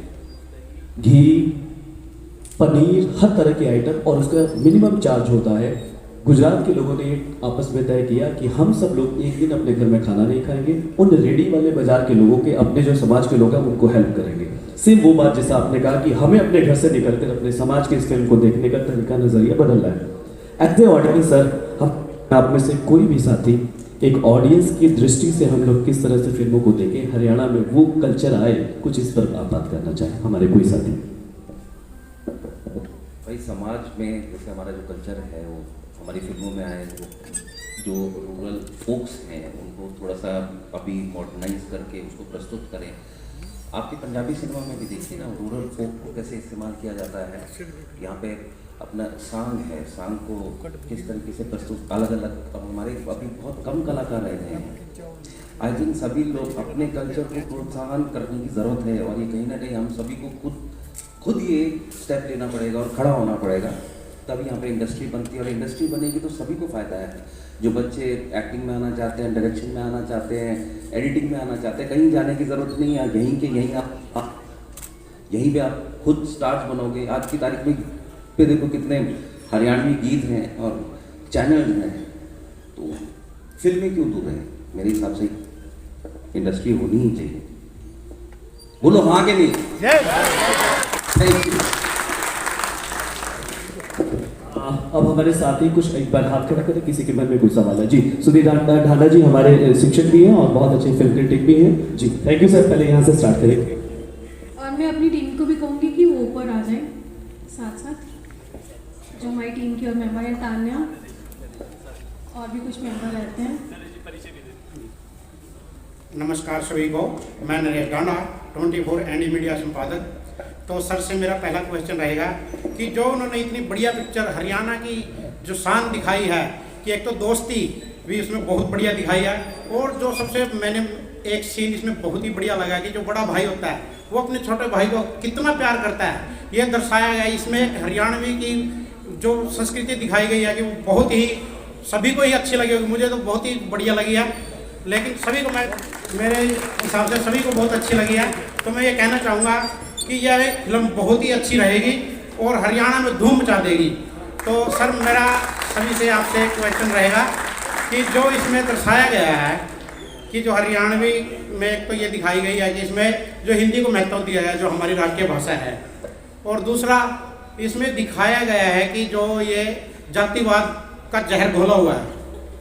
घी, पनीर, हर तरह के आइटम और उसका मिनिमम चार्ज होता है। गुजरात के लोगों ने आपस में तय किया कि हम सब लोग एक दिन अपने घर में खाना नहीं खाएंगे, उन रेडी वाले बाजार के लोगों के, अपने जो समाज के लोग हैं उनको हेल्प करेंगे। सिर्फ वो बात जैसा आपने कहा कि हमें अपने घर से निकलकर अपने समाज के इस फिल्म को देखने का तरीका नजरिया बदलना है। एट द ऑडियंस सर, हम आप में से कोई भी साथी एक ऑडियंस की दृष्टि से हम लोग किस तरह से फिल्मों को देखें, हरियाणा में वो कल्चर आए, कुछ इस पर आप बात करना चाहें हमारे कोई साथी। भाई समाज में जैसे हमारा जो कल्चर है वो हमारी फिल्मों में आए, जो रूरल फोक्स हैं उनको थोड़ा सा अभी मॉडर्नाइज करके उसको प्रस्तुत करें। आपकी पंजाबी सिनेमा में भी देखिए ना, रूरल फोक को कैसे इस्तेमाल किया जाता है। यहाँ पे अपना सांग है, सांग को किस तरीके से प्रस्तुत, अलग अलग, अब हमारे अभी बहुत कम कलाकार रह गए हैं। आई थिंक सभी लोग अपने कल्चर को प्रोत्साहन करने की ज़रूरत है और ये कहीं ना कहीं हम सभी को खुद ये स्टेप लेना पड़ेगा और खड़ा होना पड़ेगा, तभी यहाँ पे इंडस्ट्री बनती है। और इंडस्ट्री बनेगी तो सभी को फ़ायदा है। जो बच्चे एक्टिंग में आना चाहते हैं, डायरेक्शन में आना चाहते हैं, एडिटिंग में आना चाहते हैं, कहीं जाने की ज़रूरत नहीं है। यहीं के यहीं आप यहीं पे आप खुद स्टार्स बनोगे। आज की तारीख में पे देखो कितने हरियाणवी गीत हैं और चैनल हैं, तो फिल्में क्यों दूर है? मेरे हिसाब से इंडस्ट्री होनी ही चाहिए। बोलो हाँ के नहीं? Thank you. अब हमारे साथ ही कुछ एक बार हाथ खड़ा करें, किसी के मन में कोई सवाल है? जी, सुधीर ढांडा जी हमारे शिक्षक भी हैं और बहुत अच्छे फिल्म क्रिटिक भी हैं। जी थैंक यू सर, पहले यहाँ से स्टार्ट करेंगे। और मैं अपनी टीम को भी कहूँगी कि वो ऊपर आ जाए साथ साथ, जो हमारी टीम की और मेंबर है तान्या और भी कुछ मेंबर रहते हैं। नमस्कार सभी को, मैं नरेश ढांडा 24 एनडी मीडिया संपादक। तो सर से मेरा पहला क्वेश्चन रहेगा कि जो उन्होंने इतनी बढ़िया पिक्चर हरियाणा की जो शान दिखाई है, कि एक तो दोस्ती भी इसमें बहुत बढ़िया दिखाई है, और जो सबसे मैंने एक सीन इसमें बहुत ही बढ़िया लगा कि जो बड़ा भाई होता है वो अपने छोटे भाई को कितना प्यार करता है, ये दर्शाया गया। इसमें एक हरियाणवी की जो संस्कृति दिखाई गई है कि वो बहुत ही सभी को ही अच्छी लगी होगी। मुझे तो बहुत ही बढ़िया लगी है, लेकिन सभी को, मैं मेरे हिसाब से सभी को बहुत अच्छी लगी है। तो मैं ये कहना चाहूँगा कि यह फिल्म बहुत ही अच्छी रहेगी और हरियाणा में धूम मचा देगी। तो सर मेरा सभी से आपसे एक क्वेश्चन रहेगा कि जो इसमें दर्शाया गया है कि जो हरियाणवी में एक तो ये दिखाई गई है कि इसमें जो हिंदी को महत्व दिया गया है, जो हमारी राष्ट्रीय भाषा है, और दूसरा इसमें दिखाया गया है कि जो ये जातिवाद का जहर घोला हुआ है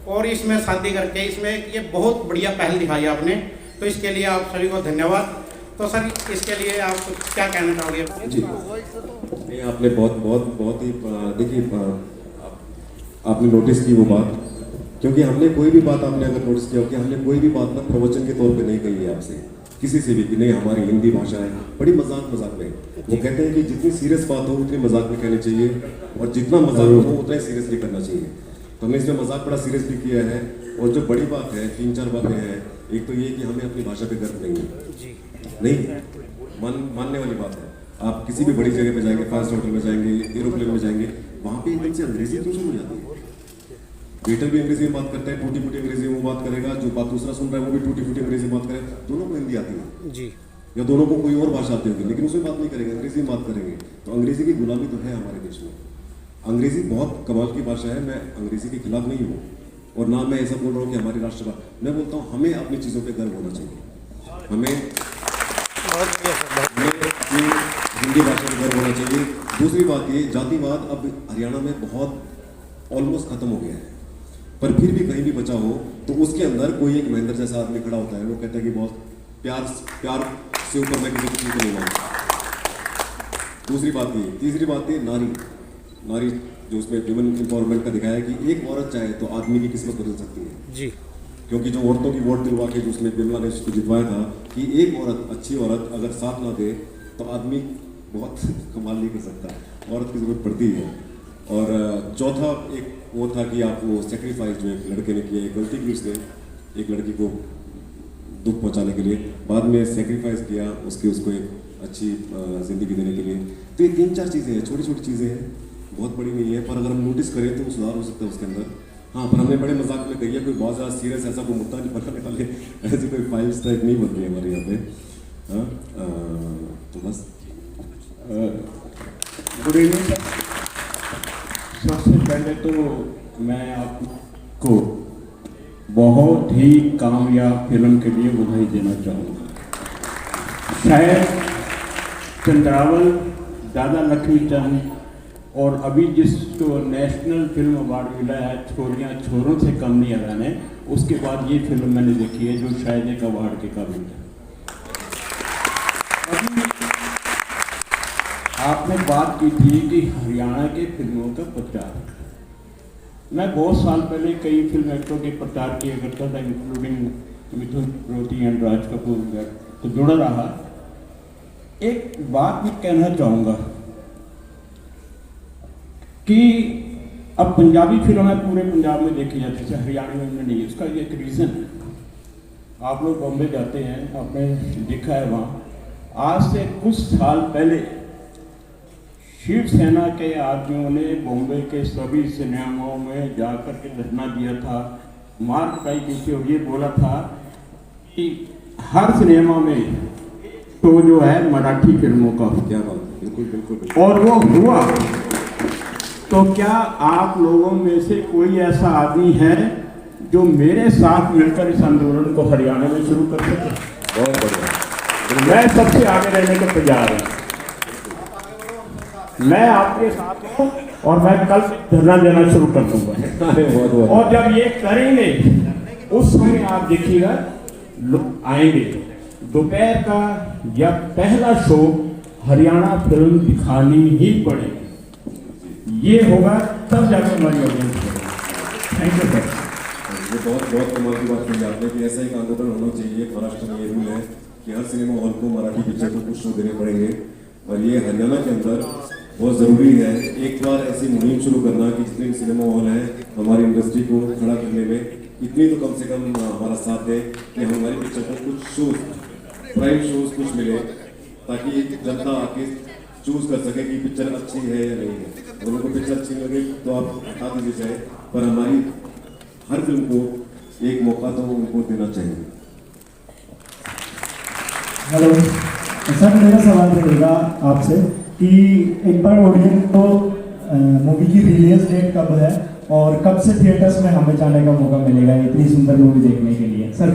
और इसमें शादी करके इसमें ये बहुत बढ़िया पहल दिखाई है आपने, तो इसके लिए आप सभी को धन्यवाद। तो सर इसके लिए आप क्या कहना चाहोगे? जी नहीं, आपने बहुत ही देखिए आपने नोटिस की वो बात, क्योंकि हमने कोई भी बात, आपने अगर नोटिस किया हो कि हमने कोई भी बात ना प्रवचन के तौर पे नहीं कही है आपसे किसी से भी कि नहीं हमारी हिंदी भाषा है, बड़ी मजाक में। वो कहते हैं कि जितनी सीरियस बात हो उतनी मजाक में कहनी चाहिए और जितना मजाक हो उतना ही सीरियसली करना चाहिए। तो हमने इसमें मजाक बड़ा सीरियसली किया है। और जो बड़ी बात है, 3-4 बातें हैं। एक तो ये कि हमें अपनी भाषा पे गर्व नहीं है, नहीं मानने वाली बात है। आप किसी भी बड़ी जगह पे जाएंगे, 5 होटल में जाएंगे, एरोप्लेन में जाएंगे, वहाँ पे एकदम से अंग्रेजी क्यों सुन जाती है? वेटर भी अंग्रेजी में बात करता है, टूटी फूटी अंग्रेजी में बात करेगा, जो बात दूसरा सुन रहा है वो भी टूटी फूटी अंग्रेजी में बात करेगा। दोनों को हिंदी आती है जी, या दोनों को कोई और भाषा आती होगी, लेकिन उसमें बात नहीं करेंगे, अंग्रेजी में बात करेंगे। तो अंग्रेजी की गुलामी तो है हमारे देश में। अंग्रेजी बहुत कमाल की भाषा है, मैं अंग्रेजी के खिलाफ नहीं हूँ और ना मैं ऐसा बोल रहा हूँ कि हमारी राष्ट्रभाषा। मैं बोलता हूँ हमें अपनी चीज़ों पर गर्व होना चाहिए, हमें हिंदी भाषा पर गर्व होना चाहिए। दूसरी बात ये, जातिवाद अब हरियाणा में बहुत ऑलमोस्ट खत्म हो गया है, पर फिर भी कहीं भी बचा हो तो उसके अंदर कोई एक महेंद्र जैसा आदमी खड़ा होता है, वो कहता है कि बहुत प्यार से ऊपर मैं किसी को नहीं मानता। दूसरी बात ये, तीसरी बात ये, नारी नारी जो उसमें ह्यूमन एम्पावरमेंट का दिखाया है कि एक औरत चाहे तो आदमी की किस्मत बदल सकती है जी। क्योंकि जो औरतों की वोट दिलवा के जो उसमें बिमला ने उसको जितवाया था कि एक औरत, अच्छी औरत अगर साथ ना दे तो आदमी बहुत कमाल नहीं कर सकता, औरत की ज़रूरत पड़ती है। और चौथा एक वो था कि आप वो सेक्रीफाइस जो एक लड़के ने किया, एक गलती की उसने एक लड़की को दुख पहुंचाने के लिए, बाद में सेक्रीफाइस किया उसको एक अच्छी ज़िंदगी देने के लिए। तो ये 3-4 चीज़ें हैं, छोटी छोटी चीज़ें हैं, बहुत बड़ी नहीं है, पर अगर हम नोटिस करें तो सुधार हो सकता है उसके अंदर। हाँ, पर हमने बड़े मजाक में कही है, कोई बहुत ज़्यादा सीरियस ऐसा कोई मुद्दा नहीं बनाने वाले, ऐसी कोई फाइल्स टाइप नहीं बनती है हमारे यहाँ पे। हाँ, तो बस गुड इवनिंग। सबसे पहले तो मैं आपको बहुत ही कामयाब फिल्म के लिए बधाई देना चाहूँगा। शायद चंद्रावल, दादा लक्ष्मीचंद और अभी जिसको नेशनल फिल्म अवार्ड मिला है छोरियाँ छोरों से कम नहीं अदा ने, उसके बाद ये फिल्म मैंने देखी है जो शायद एक अवार्ड के काबिल है। अभी आपने बात की थी कि हरियाणा के फिल्मों का प्रचार। मैं बहुत साल पहले कई फिल्म एक्टरों के प्रचार किया करता था, इंक्लूडिंग मिथुन रोती एंड राज कपूर, तो जुड़ा रहा। एक बात मैं कहना चाहूँगा कि अब पंजाबी फिल्में पूरे पंजाब में देखी जाती है, हरियाणा में नहीं। उसका एक रीज़न है, आप लोग बॉम्बे जाते हैं, आपने देखा है वहाँ आज से कुछ साल पहले शिवसेना के आदमियों ने बॉम्बे के सभी सिनेमाओं में जाकर के धरना दिया था, मार पिटाई की थी और ये बोला था कि हर सिनेमा में तो जो है मराठी फिल्मों का हो। क्या बात, बिल्कुल बिल्कुल बिल्कुल। और वो हुआ। तो क्या आप लोगों में से कोई ऐसा आदमी है जो मेरे साथ मिलकर इस आंदोलन को हरियाणा में शुरू कर सके? बहुत बढ़िया। मैं सबसे आगे रहने को तैयार हूँ, मैं आपके साथ हूँ और मैं कल धरना देना शुरू कर दूंगा। और जब ये करेंगे उस समय आप देखिएगा आएंगे, दोपहर का या पहला शो हरियाणा फिल्म दिखानी ही पड़ेगी। ये होगा तब जाकर हमारी ऑडियंस होगी। Thank you sir. ये बहुत बहुत कमाल की बात कही आपने कि ऐसा एक आंदोलन होना चाहिए। महाराष्ट्र में ये रूल है कि हर सिनेमा हॉल को मराठी पिक्चर को कुछ शो देने पड़ेंगे, और ये हरियाणा के अंदर बहुत ज़रूरी है। एक बार ऐसी मुहिम शुरू करना कि जितने सिनेमा हॉल हैं हमारी इंडस्ट्री को खड़ा करने में इतनी तो कम से कम हमारा साथ दें कि हमारी पिक्चर को कुछ शोज, प्राइम शोज कुछ मिले, ताकि जनता आके चूज कर सके कि पिक्चर अच्छी है या नहीं है। अगर उनको पिक्चर अच्छी लगे तो आप हटा दीजिए चाहे, पर हमारी हर फिल्म को एक मौका तो उनको देना चाहिए। हेलो सर, मेरा सवाल रहेगा आपसे कि एक बार ऑडियंस को मूवी की रिलीज डेट कब है और कब से थिएटर्स में हमें जाने का मौका मिलेगा इतनी सुंदर मूवी देखने के लिए सर?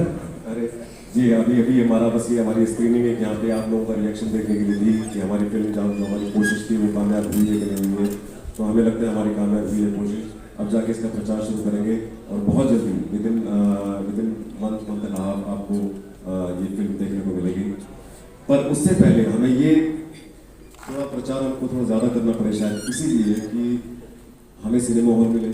अरे जी, अभी हमारा बस ये हमारी स्क्रीनिंग है यहाँ पे आप लोगों का रिएक्शन देखने के लिए थी कि हमारी फिल्म जो हमारी कोशिश थी वो कामयाब हुई है कि नहीं हुई है। तो हमें लगता है हमारी कामयाब हुई है कोशिश। अब जाके इसका प्रचार शुरू करेंगे और बहुत जल्दी विदिन मंथ एंड हाफ आपको ये फिल्म देखने को मिलेगी। पर उससे पहले हमें ये थोड़ा प्रचार हमको थोड़ा ज़्यादा करना पड़े, शायद इसीलिए कि हमें सिनेमा हॉल मिले,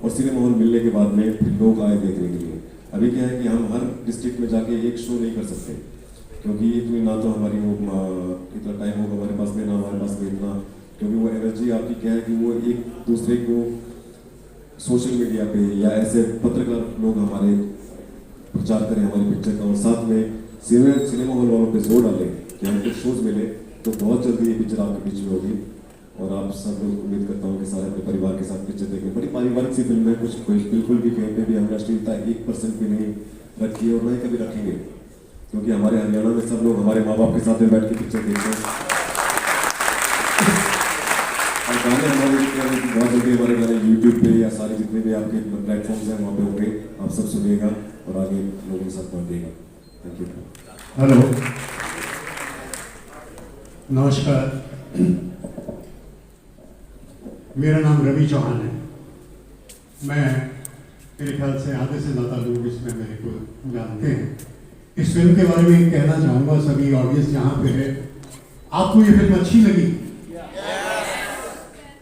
और सिनेमा हॉल मिलने के बाद में फिर लोग आए देखने के लिए। अभी क्या है कि हम हर डिस्ट्रिक्ट में जाके एक शो नहीं कर सकते, क्योंकि इतनी ना तो हमारी वो इतना टाइम होगा हमारे पास में, ना हमारे पास में इतना, क्योंकि वो एनर्जी आपकी क्या है कि वो एक दूसरे को सोशल मीडिया पे या ऐसे पत्रकार लोग हमारे प्रचार करें हमारी पिक्चर का, और साथ में सिनेमा हॉल वालों पे जोर डालें कि हमको शोज मिले, तो बहुत जल्दी ये पिक्चर आपके बीच में होगी। और आप सब लोग उम्मीद करता हूँ कि सारे अपने परिवार के साथ पिक्चर देखें। बड़ी पारिवारिक सी फिल्म है, कुछ कोई बिल्कुल भी कहीं पे भी हमने अश्लीलता 1% भी नहीं रखी है और नहीं कभी रखेंगे, क्योंकि हमारे हरियाणा में सब लोग हमारे माँ बाप के साथ में बैठ के पिक्चर देखते हैं। और गाने हमारे बहुत जल्दी हमारे गाने यूट्यूब पे या सारे जितने भी आपके प्लेटफॉर्म्स हैं वहाँ पे होंगे, आप सब सुनिएगा और आगे लोगों के साथ बांटिएगा। Thank you. हेलो, नमस्कार, मेरा नाम रवि चौहान है। मैं मेरे ख्याल से आधे से ज़्यादा लोग इसमें मेरे को जानते हैं। इस फिल्म के बारे में कहना चाहूँगा सभी ऑडियंस यहाँ पे है, आपको ये फिल्म अच्छी लगी?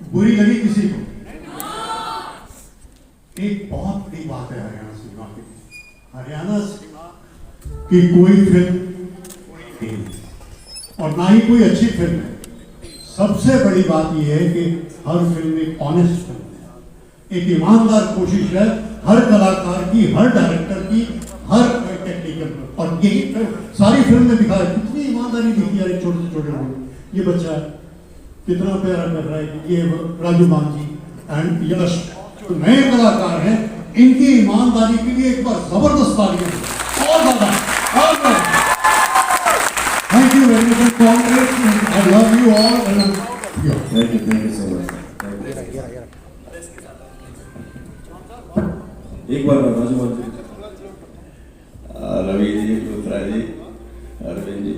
बुरी लगी किसी को? एक बहुत बड़ी बात है हरियाणा सिनेमा की। हरियाणा सिनेमा की कोई फिल्म नहीं और ना ही कोई अच्छी फिल्म है। सबसे बड़ी बात यह है कि हर फिल्म एक ऑनेस्ट फिल्म है, एक ईमानदार कोशिश है हर कलाकार की, हर डायरेक्टर की, हर टेक्निकल। और यही सारी फिल्म में दिखा है कितनी ईमानदारी दिखी है। छोटे से छोटे लोग, ये बच्चा कितना प्यारा कर रहा है, ये राजू मान जी एंड यश तो नए कलाकार हैं, इनकी ईमानदारी के लिए एक बार जबरदस्त तालियां और ज्यादा। Thank you very much, I love you all. Thank you so much. एक बार राजू मान जी, रवि जी, लुथरा जी, अरविंद जी,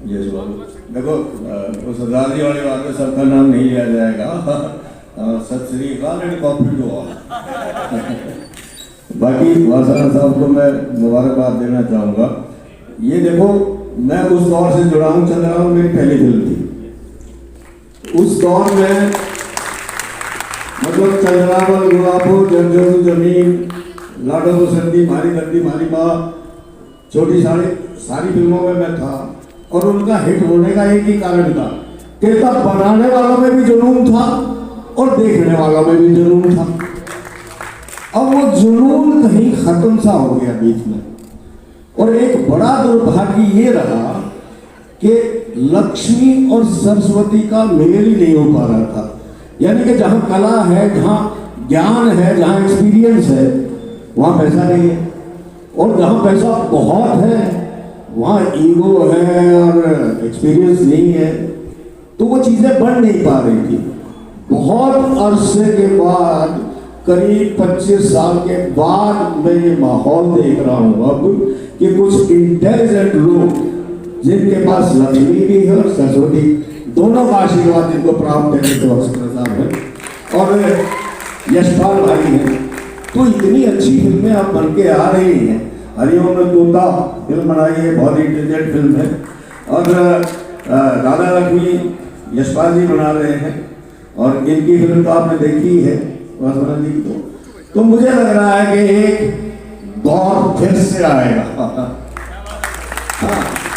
यश बाबू, देखो सरदार जी वाली बात में सबका नाम नहीं लिया जाएगा। सत श्री अकाल एंड कॉपी टू ऑल। बाकी वासना साहब को मैं मुबारकबाद देना चाहूँगा। ये देखो, मैं उस दौर से जुड़ा हूँ, चंद्रराम मेरी पहली फिल्म थी। उस दौर में मतलब चंद्रावल, गुलाबो, जंजोर जमीन, लाडो बसंती, मारी दर्दी, मारी माँ, छोटी सारी फिल्मों में मैं था। और उनका हिट होने का एक ही कारण था कि तब बनाने वालों में भी जुनून था और देखने वालों में भी जुनून था। अब वो जुनून कहीं खत्म सा हो गया बीच में। और एक बड़ा दुर्भाग्य ये रहा कि लक्ष्मी और सरस्वती का मेल ही नहीं हो पा रहा था। यानी कि जहाँ कला है, जहाँ ज्ञान है, जहाँ एक्सपीरियंस है, वहाँ पैसा नहीं है। और जहाँ पैसा बहुत है वहाँ ईगो है और एक्सपीरियंस नहीं है। तो वो चीज़ें बन नहीं पा रही थी। बहुत अरसे के बाद, करीब 25 साल के बाद मैं ये माहौल देख रहा हूँ अब कि कुछ इंटेलिजेंट लोग जिनके पास लक्ष्मी भी है और सरस्वती दोनों का आशीर्वाद जिनको प्राप्त है, तो अक्षर साहब है और यशपाल भाई हैं, तो इतनी अच्छी फिल्में अब बन के आ रही हैं। हरिओम ने तोता फिल्म बनाई है, बहुत ही इंटेलिजेंट फिल्म है। और राधा लक्ष्मी यशपाल जी बना रहे हैं और इनकी फिल्म तो आपने देखी है वासना जी को। तो मुझे लग रहा है कि एक दौर फिर से आएगा।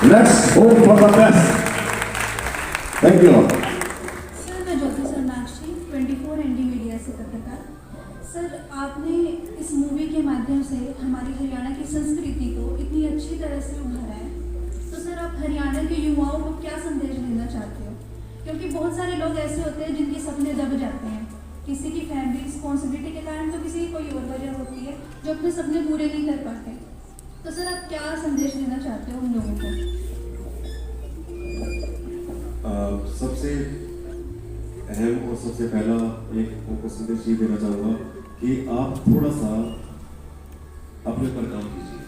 Let's hope for the best. Thank you. Sir, मैं ज्योति सरनाक्षी 24 एनडी मीडिया से पत्रकार। सर, आपने इस मूवी के माध्यम से हमारी हरियाणा की संस्कृति को इतनी अच्छी तरह से उभारा है, तो सर आप हरियाणा के युवाओं को क्या संदेश देना चाहते हो? क्योंकि बहुत सारे लोग ऐसे होते हैं जिनके सपने दब जाते हैं, किसी की फैमिली रिस्पॉन्सिबिलिटी के कारण, तो किसी की कोई और वजह होती है जो अपने सपने पूरे नहीं कर पाते। तो सर आप क्या संदेश देना चाहते हो उन लोगों को? सबसे अहम और सबसे पहला एक उनको संदेश ये देना चाहूँगा कि आप थोड़ा सा अपने पर काम कीजिए।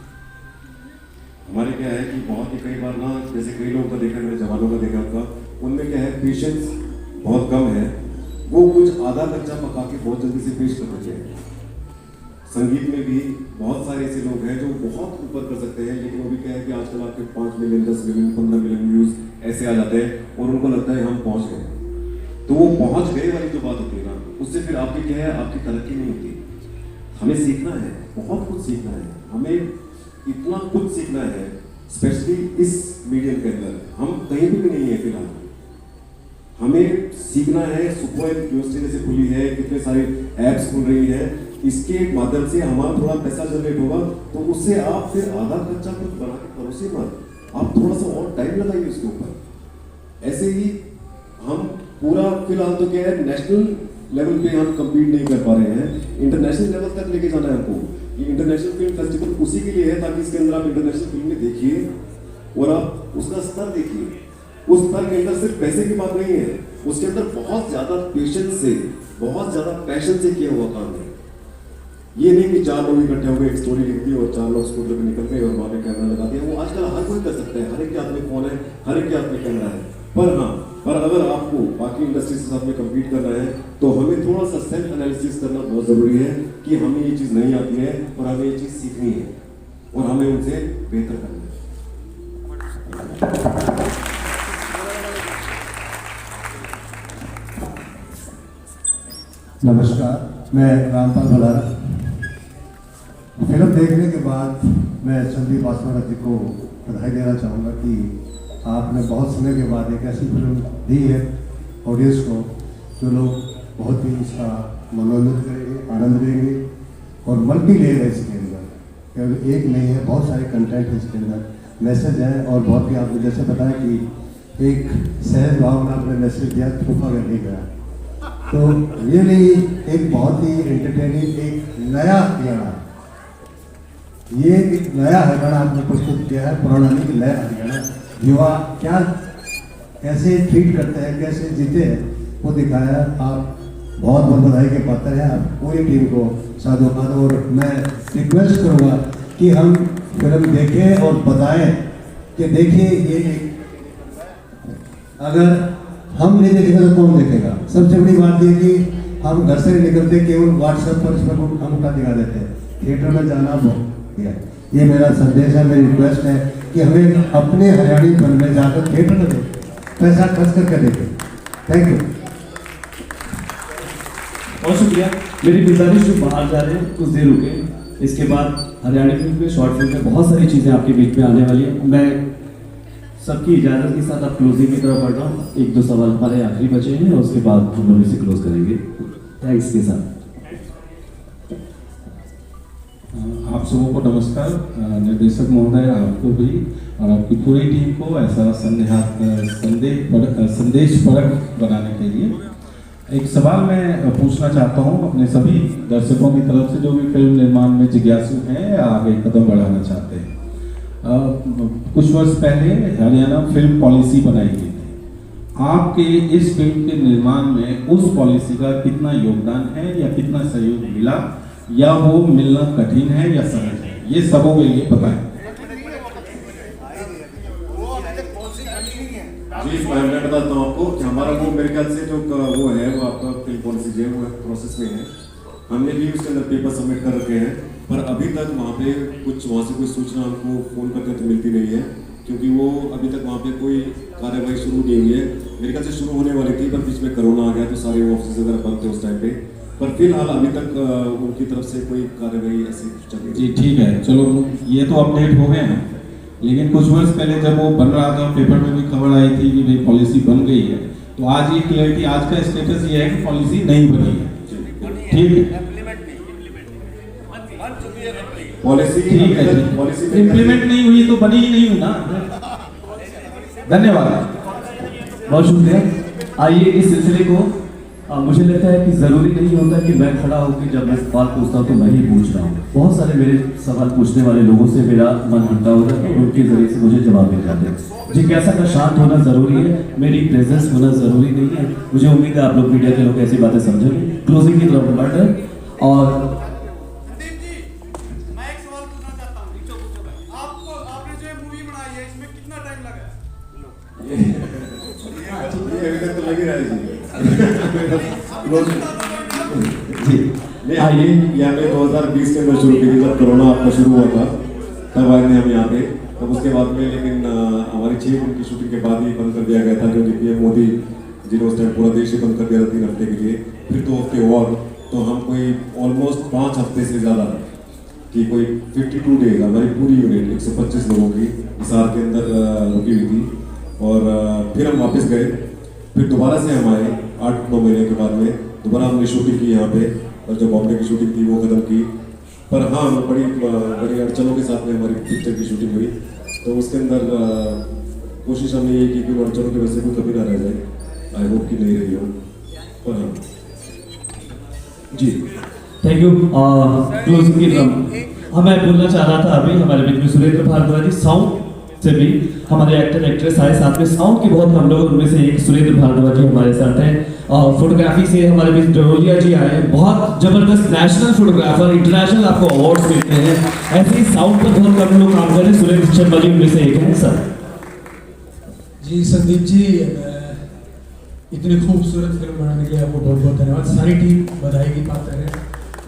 हमारे क्या है कि बहुत ही कई बार ना, जैसे कई लोगों का देखा, मेरे जवानों का देखा था, उनमें क्या है पेशेंस बहुत कम है। वो कुछ आधा कच्चा पका के बहुत जल्दी से पेश कर देते हैं। संगीत में भी बहुत सारे ऐसे लोग हैं जो बहुत ऊपर कर सकते हैं, लेकिन वो भी क्या है कि आजकल आपके 5 मिलियन, 10 मिलियन, 15 मिलियन व्यूज ऐसे आ जाते हैं और उनको लगता है हम पहुंच गए। तो वो पहुंच गए वाली जो बात होती है ना, उससे फिर आपकी क्या है, आपकी तरक्की नहीं होती। हमें सीखना है, बहुत कुछ सीखना है, हमें इतना कुछ सीखना है, स्पेशली इस मीडियम के अंदर। हम कहीं भी नहीं है फिलहाल, हमें सीखना है। सुपर यूनिवर्सिटी जैसे खुली है, कितने सारे ऐप्स खुल रही हैं, इसके माध्यम से हमारा थोड़ा पैसा जनरेट होगा, तो उससे आप फिर आधा कच्चा कुछ बना के परोसे मत, आप थोड़ा सा और टाइम लगाइए उसके ऊपर। ऐसे ही हम पूरा फिलहाल तो क्या है, नेशनल लेवल पे हम कम्पीट नहीं कर पा रहे हैं, इंटरनेशनल लेवल तक लेके जाना है हमको। ये इंटरनेशनल फिल्म फेस्टिवल उसी के लिए है ताकि इसके अंदर आप इंटरनेशनल फिल्में देखिए और आप उसका स्तर देखिए। उस स्तर के अंदर सिर्फ पैसे की बात नहीं है, उसके अंदर बहुत ज्यादा पेशेंस से, बहुत ज्यादा पैशन से किया हुआ काम है। ये नहीं कि 4 लोग इकट्ठे हो गए, एक स्टोरी लिख दी और 4 लोग स्कूटर पे निकल गए और वहाँ पे कैमरा लगा दिया। वो आजकल हर कोई कर सकता है, हर एक के हाथ में फोन है, हर एक के हाथ में कैमरा है। पर अगर आपको बाकी इंडस्ट्री के साथ में कम्पीट करना है तो हमें थोड़ा सा सेल्फ एनालिसिस करना बहुत ज़रूरी है कि हमें ये चीज़ नहीं आती है और हमें ये चीज़ सीखनी है और हमें उनसे बेहतर करना है। नमस्कार, मैं रामपाल भलारा। फिल्म देखने के बाद मैं संदीप बासवाड़ा जी को बधाई देना चाहूँगा कि आपने बहुत समय के बाद एक ऐसी फिल्म दी है ऑडियंस को जो लोग बहुत ही इसका मनोरंजन करेंगे, आनंद लेंगे और मल्टी लेयर है इसके अंदर, केवल एक नहीं है, बहुत सारे कंटेंट है इसके अंदर, मैसेज है। और बहुत ही आपने जैसे बताया कि एक सहज भाव में आपने मैसेज दिया, छुपा कर नहीं गया, तो रियली एक बहुत ही एंटरटेनिंग, एक नया हरियाणा, ये एक नया हरियाणा आपने प्रस्तुत किया है। पुराना नहीं, नया हरियाणा, युवा क्या कैसे ट्रीट करते हैं, कैसे जीते हैं, वो दिखाया। आप बहुत बहुत बधाई के पात्र हैं, आप पूरी टीम को साधुवाद। और मैं रिक्वेस्ट करूँगा कि हम फिल्म देखें और बताएं कि देखिए ये अगर हम नहीं देखेंगे तो कौन देखेगा। सबसे बड़ी बात ये कि हम घर से निकलते केवल व्हाट्सएप पर इस पर हम उठा दिखा देते हैं, थिएटर में जाना बहुत है। ये मेरा संदेश है, मेरी रिक्वेस्ट है कि हमें अपने हरियाणी फिल्म में जाकर थिएटर में देखें, पैसा खर्च करके देखें। Thank you. बहुत शुक्रिया। मेरी गुजारिश जो बाहर जा रहे हैं कुछ देर रुके, इसके बाद हरियाणा फिल्म में, शॉर्ट फिल्म में बहुत सारी चीज़ें आपके बीच में आने वाली है। मैं सबकी इजाज़त के साथ अब क्लोजिंग की तरफ बढ़ रहा हूँ। एक दो सवाल हमारे आखिरी बचे हैं और उसके बाद हम लोग इसे क्लोज करेंगे। थैंक्स के साथ आप सबों को नमस्कार। निर्देशक महोदय, आपको भी और आपकी पूरी टीम को ऐसा संदेशपरक बनाने के लिए एक सवाल मैं पूछना चाहता हूं अपने सभी दर्शकों की तरफ से जो भी फिल्म निर्माण में जिज्ञासु हैं या आगे कदम बढ़ाना चाहते हैं। कुछ वर्ष पहले हरियाणा फिल्म पॉलिसी बनाई गई थी। आपके इस फिल्म के निर्माण में उस पॉलिसी का कितना योगदान है या कितना सहयोग मिला, या वो मिलना कठिन है या सहज है, ये सबों के लिए बताएं। जी, मैं बताता हूँ आपको कि हमारा वो मेरे ख्याल से जो वो है वो आपका फिल्म पॉलिसी जो है वो प्रोसेस में है। हमने भी उसके अंदर पेपर सबमिट कर रखे हैं, पर अभी तक वहाँ से कोई सूचना हमको फ़ोन करके तो मिलती नहीं है, क्योंकि वो अभी तक वहाँ पे कोई कार्रवाई शुरू नहीं हुई है। मेरे ख्याल से शुरू होने वाली थी, पर बीच में कोरोना आ गया तो सारे ऑफिस वगैरह बंद थे उस टाइम पे। पर फिलहाल अभी तक उनकी तरफ से कोई कार्रवाई ऐसी चल रही है। जी ठीक है, चलो ये तो अपडेट हो गए हैं, लेकिन कुछ वर्ष पहले जब वो बन रहा था पेपर में भी खबर आई थी कि भाई पॉलिसी बन गई है, तो आज ये क्लियरिटी, आज का स्टेटस ये है कि पॉलिसी नहीं बनी है। ठीक है, पॉलिसी ठीक है, इम्प्लीमेंट नहीं हुई तो बनी ही नहीं हुई ना। धन्यवाद, बहुत शुक्रिया। आइए इस सिलसिले को मुझे लगता है कि ज़रूरी नहीं होता कि मैं खड़ा होकर जब मैं सवाल पूछता हूँ तो मैं ही पूछ रहा हूँ। बहुत सारे मेरे सवाल पूछने वाले लोगों से मेरा मन हल्का हो जाता है और उनके जरिए से मुझे जवाब मिल जाते हैं। जिज्ञासा का शांत होना ज़रूरी है, मेरी प्रेजेंस होना ज़रूरी नहीं है। मुझे उम्मीद है आप लोग मीडिया के लोग ऐसी बातें समझेंगे। क्लोजिंग की तरफ बढ़ रहे और आइए, ये हमने 2020 के अंदर शुरू की थी, जब कोरोना आपका शुरू हुआ था तब आए थे हम यहाँ पे। तब उसके बाद में लेकिन हमारी 6 दिन की शूटिंग के बाद ही बंद कर दिया गया था, क्योंकि पीएम मोदी जी ने उस टाइम पूरा देश ही बंद कर दिया था 3 हफ्ते के लिए, फिर 2 हफ्ते और। तो हम कोई ऑलमोस्ट 5 हफ्ते से ज़्यादा कि कोई 52 डेज हमारी पूरी यूनिट 125 लोगों की हिसार के अंदर रुकी हुई थी। और फिर हम वापस गए, फिर दोबारा से हम आए 8-9 महीने के बाद में दोबारा हमने शूटिंग की यहाँ पे, और जो बॉम्बे की शूटिंग थी वो खत्म की। पर हाँ, बड़ी अड़चनों के साथ में हमारी पिक्चर की शूटिंग हुई, तो उसके अंदर कोशिश हमने ये की कि अड़चनों की वजह से कोई कभी ना रह जाए। आई होप कि नहीं रही हो, पर हाँ जी थैंक यू। क्लोजिंग की तरफ मैं बोलना चाह रहा था अभी हमारे बीच में सुरेंद्र भारद्वाज जी, साउंड से भी हमारे एक्टर एक्ट्रेस आए साथ में, साउंड के बहुत हम लोग उनमें से एक सुरेंद्र भारद्वाज जी हमारे साथ हैं। फोटोग्राफी से हमारे बीच डरोलिया जी आए हैं, बहुत जबरदस्त नेशनल फोटोग्राफर, इंटरनेशनल आपको अवार्ड्स मिलते हैं। ऐसे ही साउंड पर बहुत कम लोग काम कर रहे हैं, सुरेंद्र शर्मा जी उनमें से एक हैं सर। जी संदीप जी, इतनी खूबसूरत फिल्म बनाने के लिए आपको बहुत बहुत धन्यवाद। सारी टीम बधाई की पात्र है।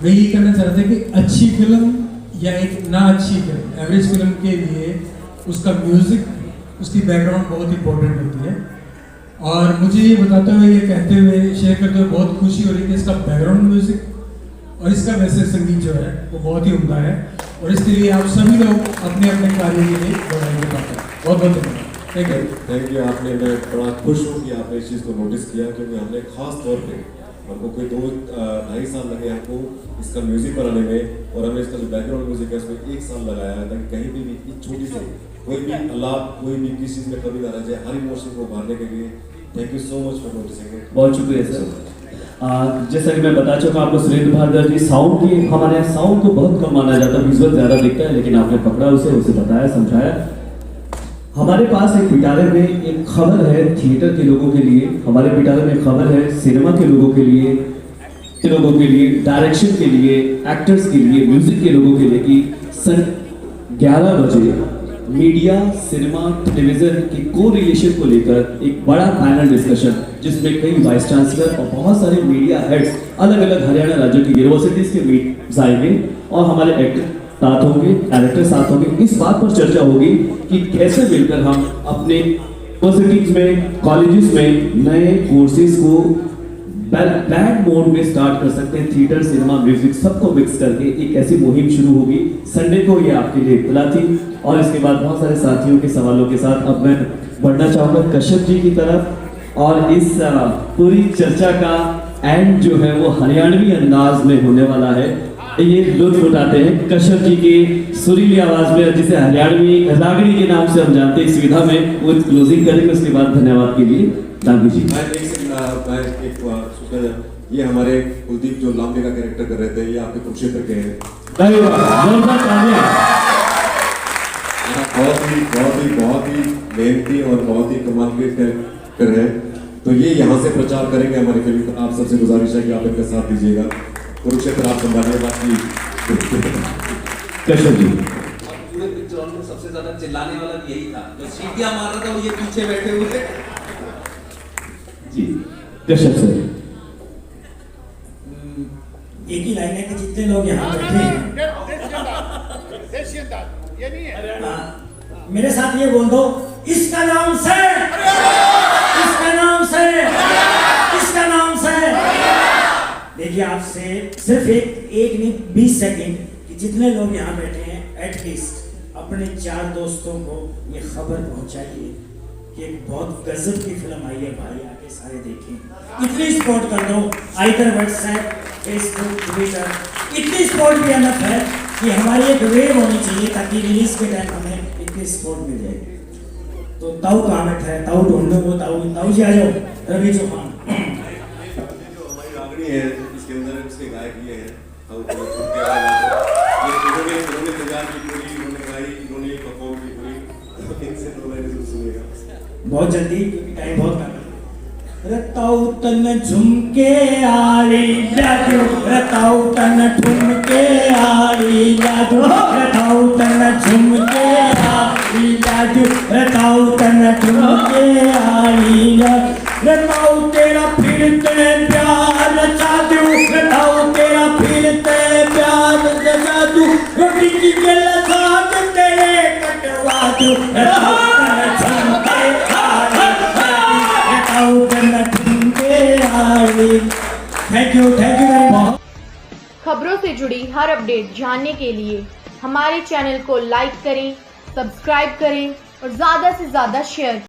मैं ये कहना चाहता कि अच्छी फिल्म या एक ना अच्छी फिल्म, एवरेज फिल्म के लिए उसका म्यूजिक, उसकी बैकग्राउंड बहुत इंपॉर्टेंट होती है। और मुझे ये बताते हुए, ये कहते हुए, शेयर करते हुए बहुत खुशी हो रही है कि इसका बैकग्राउंड म्यूजिक और इसका वैसे संगीत जो है वो बहुत ही उम्दा है, और इसके लिए आप सभी लोग अपने अपने कार्य के लिए बधाई देते हैं। बहुत बहुत धन्यवाद। Thank you. आपने, मैं बड़ा खुश हूँ कि आपने इस चीज़ को नोटिस किया, क्योंकि हमने खास तौर पे हमको कोई 2-2.5 साल लगे हमको इसका म्यूज़िक बनाने में, और हमने इसका जो बैकग्राउंड म्यूज़िक है उसमें 1 साल लगाया है, ताकि कहीं भी एक छोटी सी कोई भी अलाप, कोई भी किसी चीज़ में कभी ना रह जाए, हर इमोशन को उभारने के लिए। Thank you so much for noticing it. बहुत शुक्रिया सर। जैसा कि मैं बता चुका आपको, सुरेंद्र भारद्वाज जी साउंड की, हमारे यहाँ साउंड को बहुत कम माना जाता है, विजुअल ज़्यादा दिखता है, लेकिन आपने पकड़ा उसे बताया, समझाया। हमारे पास एक पिटारे में एक खबर है थिएटर के लोगों के लिए, हमारे पिटारे में खबर है सिनेमा के लोगों के लिए, डायरेक्शन के लिए, एक्टर्स के लिए, म्यूजिक के लोगों के लिए, कि सन 11 बजे मीडिया, सिनेमा, टेलीविजन के को रिलेशन को लेकर एक बड़ा पैनल डिस्कशन, जिसमें कई वाइस चांसलर और बहुत सारे मीडिया हेड्स अलग अलग हरियाणा राज्यों की यूनिवर्सिटीज के मीट आएंगे, और हमारे एक्टर साथ होंगे, डायरेक्टर साथ होंगे। इस बात पर चर्चा होगी कि कैसे मिलकर हम अपने यूनिवर्सिटीज में, कॉलेजेस में नए कोर्सेज को बैंड मोड में स्टार्ट कर सकते हैं। थिएटर, सिनेमा, म्यूजिक सबको मिक्स करके एक ऐसी मुहिम शुरू होगी। संडे को ये आपके लिए इत्तला थी, और इसके बाद बहुत सारे साथियों के सवालों के साथ अब मैं बढ़ना चाहूँगा कश्यप जी की तरफ, और इस पूरी चर्चा का एंड जो है वो हरियाणवी अंदाज में होने वाला है। ये लुत्फ उठाते हैं कश्यप जी की सुरीली आवाज में, जिसे हरियाणवी रागड़ी के नाम से हम जानते हैं। इस विधा में वो क्लोजिंग करेंगे, उसके बाद धन्यवाद के लिए दागी जी। ये हमारे कुलदीप जो लामले का कैरेक्टर कर रहे थे, ये आपके कुरुक्षेत्र के हैं। बहुत ही मेहनती और बहुत ही कमाल के कैरेक्टर है, तो ये यहाँ से प्रचार करेंगे हमारी फिल्म का। आप सबसे गुजारिश है कि आप इनका साथ दीजिएगा। कुरुक्षेत्र आप संभालिए। बाकी कश्यप जी, पूरे पिक्चर में सबसे ज्यादा चिल्लाने वाला भी यही था, जो सीटियां मार रहा था वो ये पीछे बैठे हुए जी। कश्यप सर, एक ही लाइन है कि जितने लोग यहाँ बैठे हैं, मेरे साथ ये बोल दो, इसका नाम से, इसका नाम से, इसका नाम से। देखिए, आपसे सिर्फ एक नहीं 20 सेकंड कि जितने लोग यहाँ बैठे हैं, एटलीस्ट अपने 4 दोस्तों को ये खबर पहुंचाइए कि एक बहुत गजब की फिल्म आई है भाई, आके सारे देखें। इतनी सपोर्ट कर दो, आइदर व्हाट्सएप, फेसबुक, ट्विटर, इतनी सपोर्ट भी अनफ है कि हमारी एक वेव होनी चाहिए, ताकि रिलीज के टाइम हमें इतनी सपोर्ट मिल जाए। तो ताऊ कहाँ बैठा है? ताऊ ढूंढ लो। वो ताऊ जी आ जाओ। रवि चौहान जो हमारी रागड़ी है, इसके अंदर इसके गायक ये हैं, इन्होंने तैयार की पूरी, इन्होंने गाई, इन्होंने परफॉर्म की पूरी। इनसे तो मैंने सुनेगा बहुत जल्दी, क्योंकि टाइम बहुत कम है। रताऊ तन झुमके आली जादू, रताऊ तन ठुमके आली जादू, रताऊ तन झुमके आली जादू, रताऊ तन ठुमके आली जादू, रताऊ तेरा फिरते प्यार जादू, रताऊ तेरा फिरते प्यार जादू, रोटी की गला साथ तेरे कटवा दूं, रताऊ तन झुमके आली जादू, रताऊ तन ठुमके आली। Thank you very much. खबरों से जुड़ी हर अपडेट जानने के लिए हमारे चैनल को लाइक करें, सब्सक्राइब करें और ज़्यादा से ज़्यादा शेयर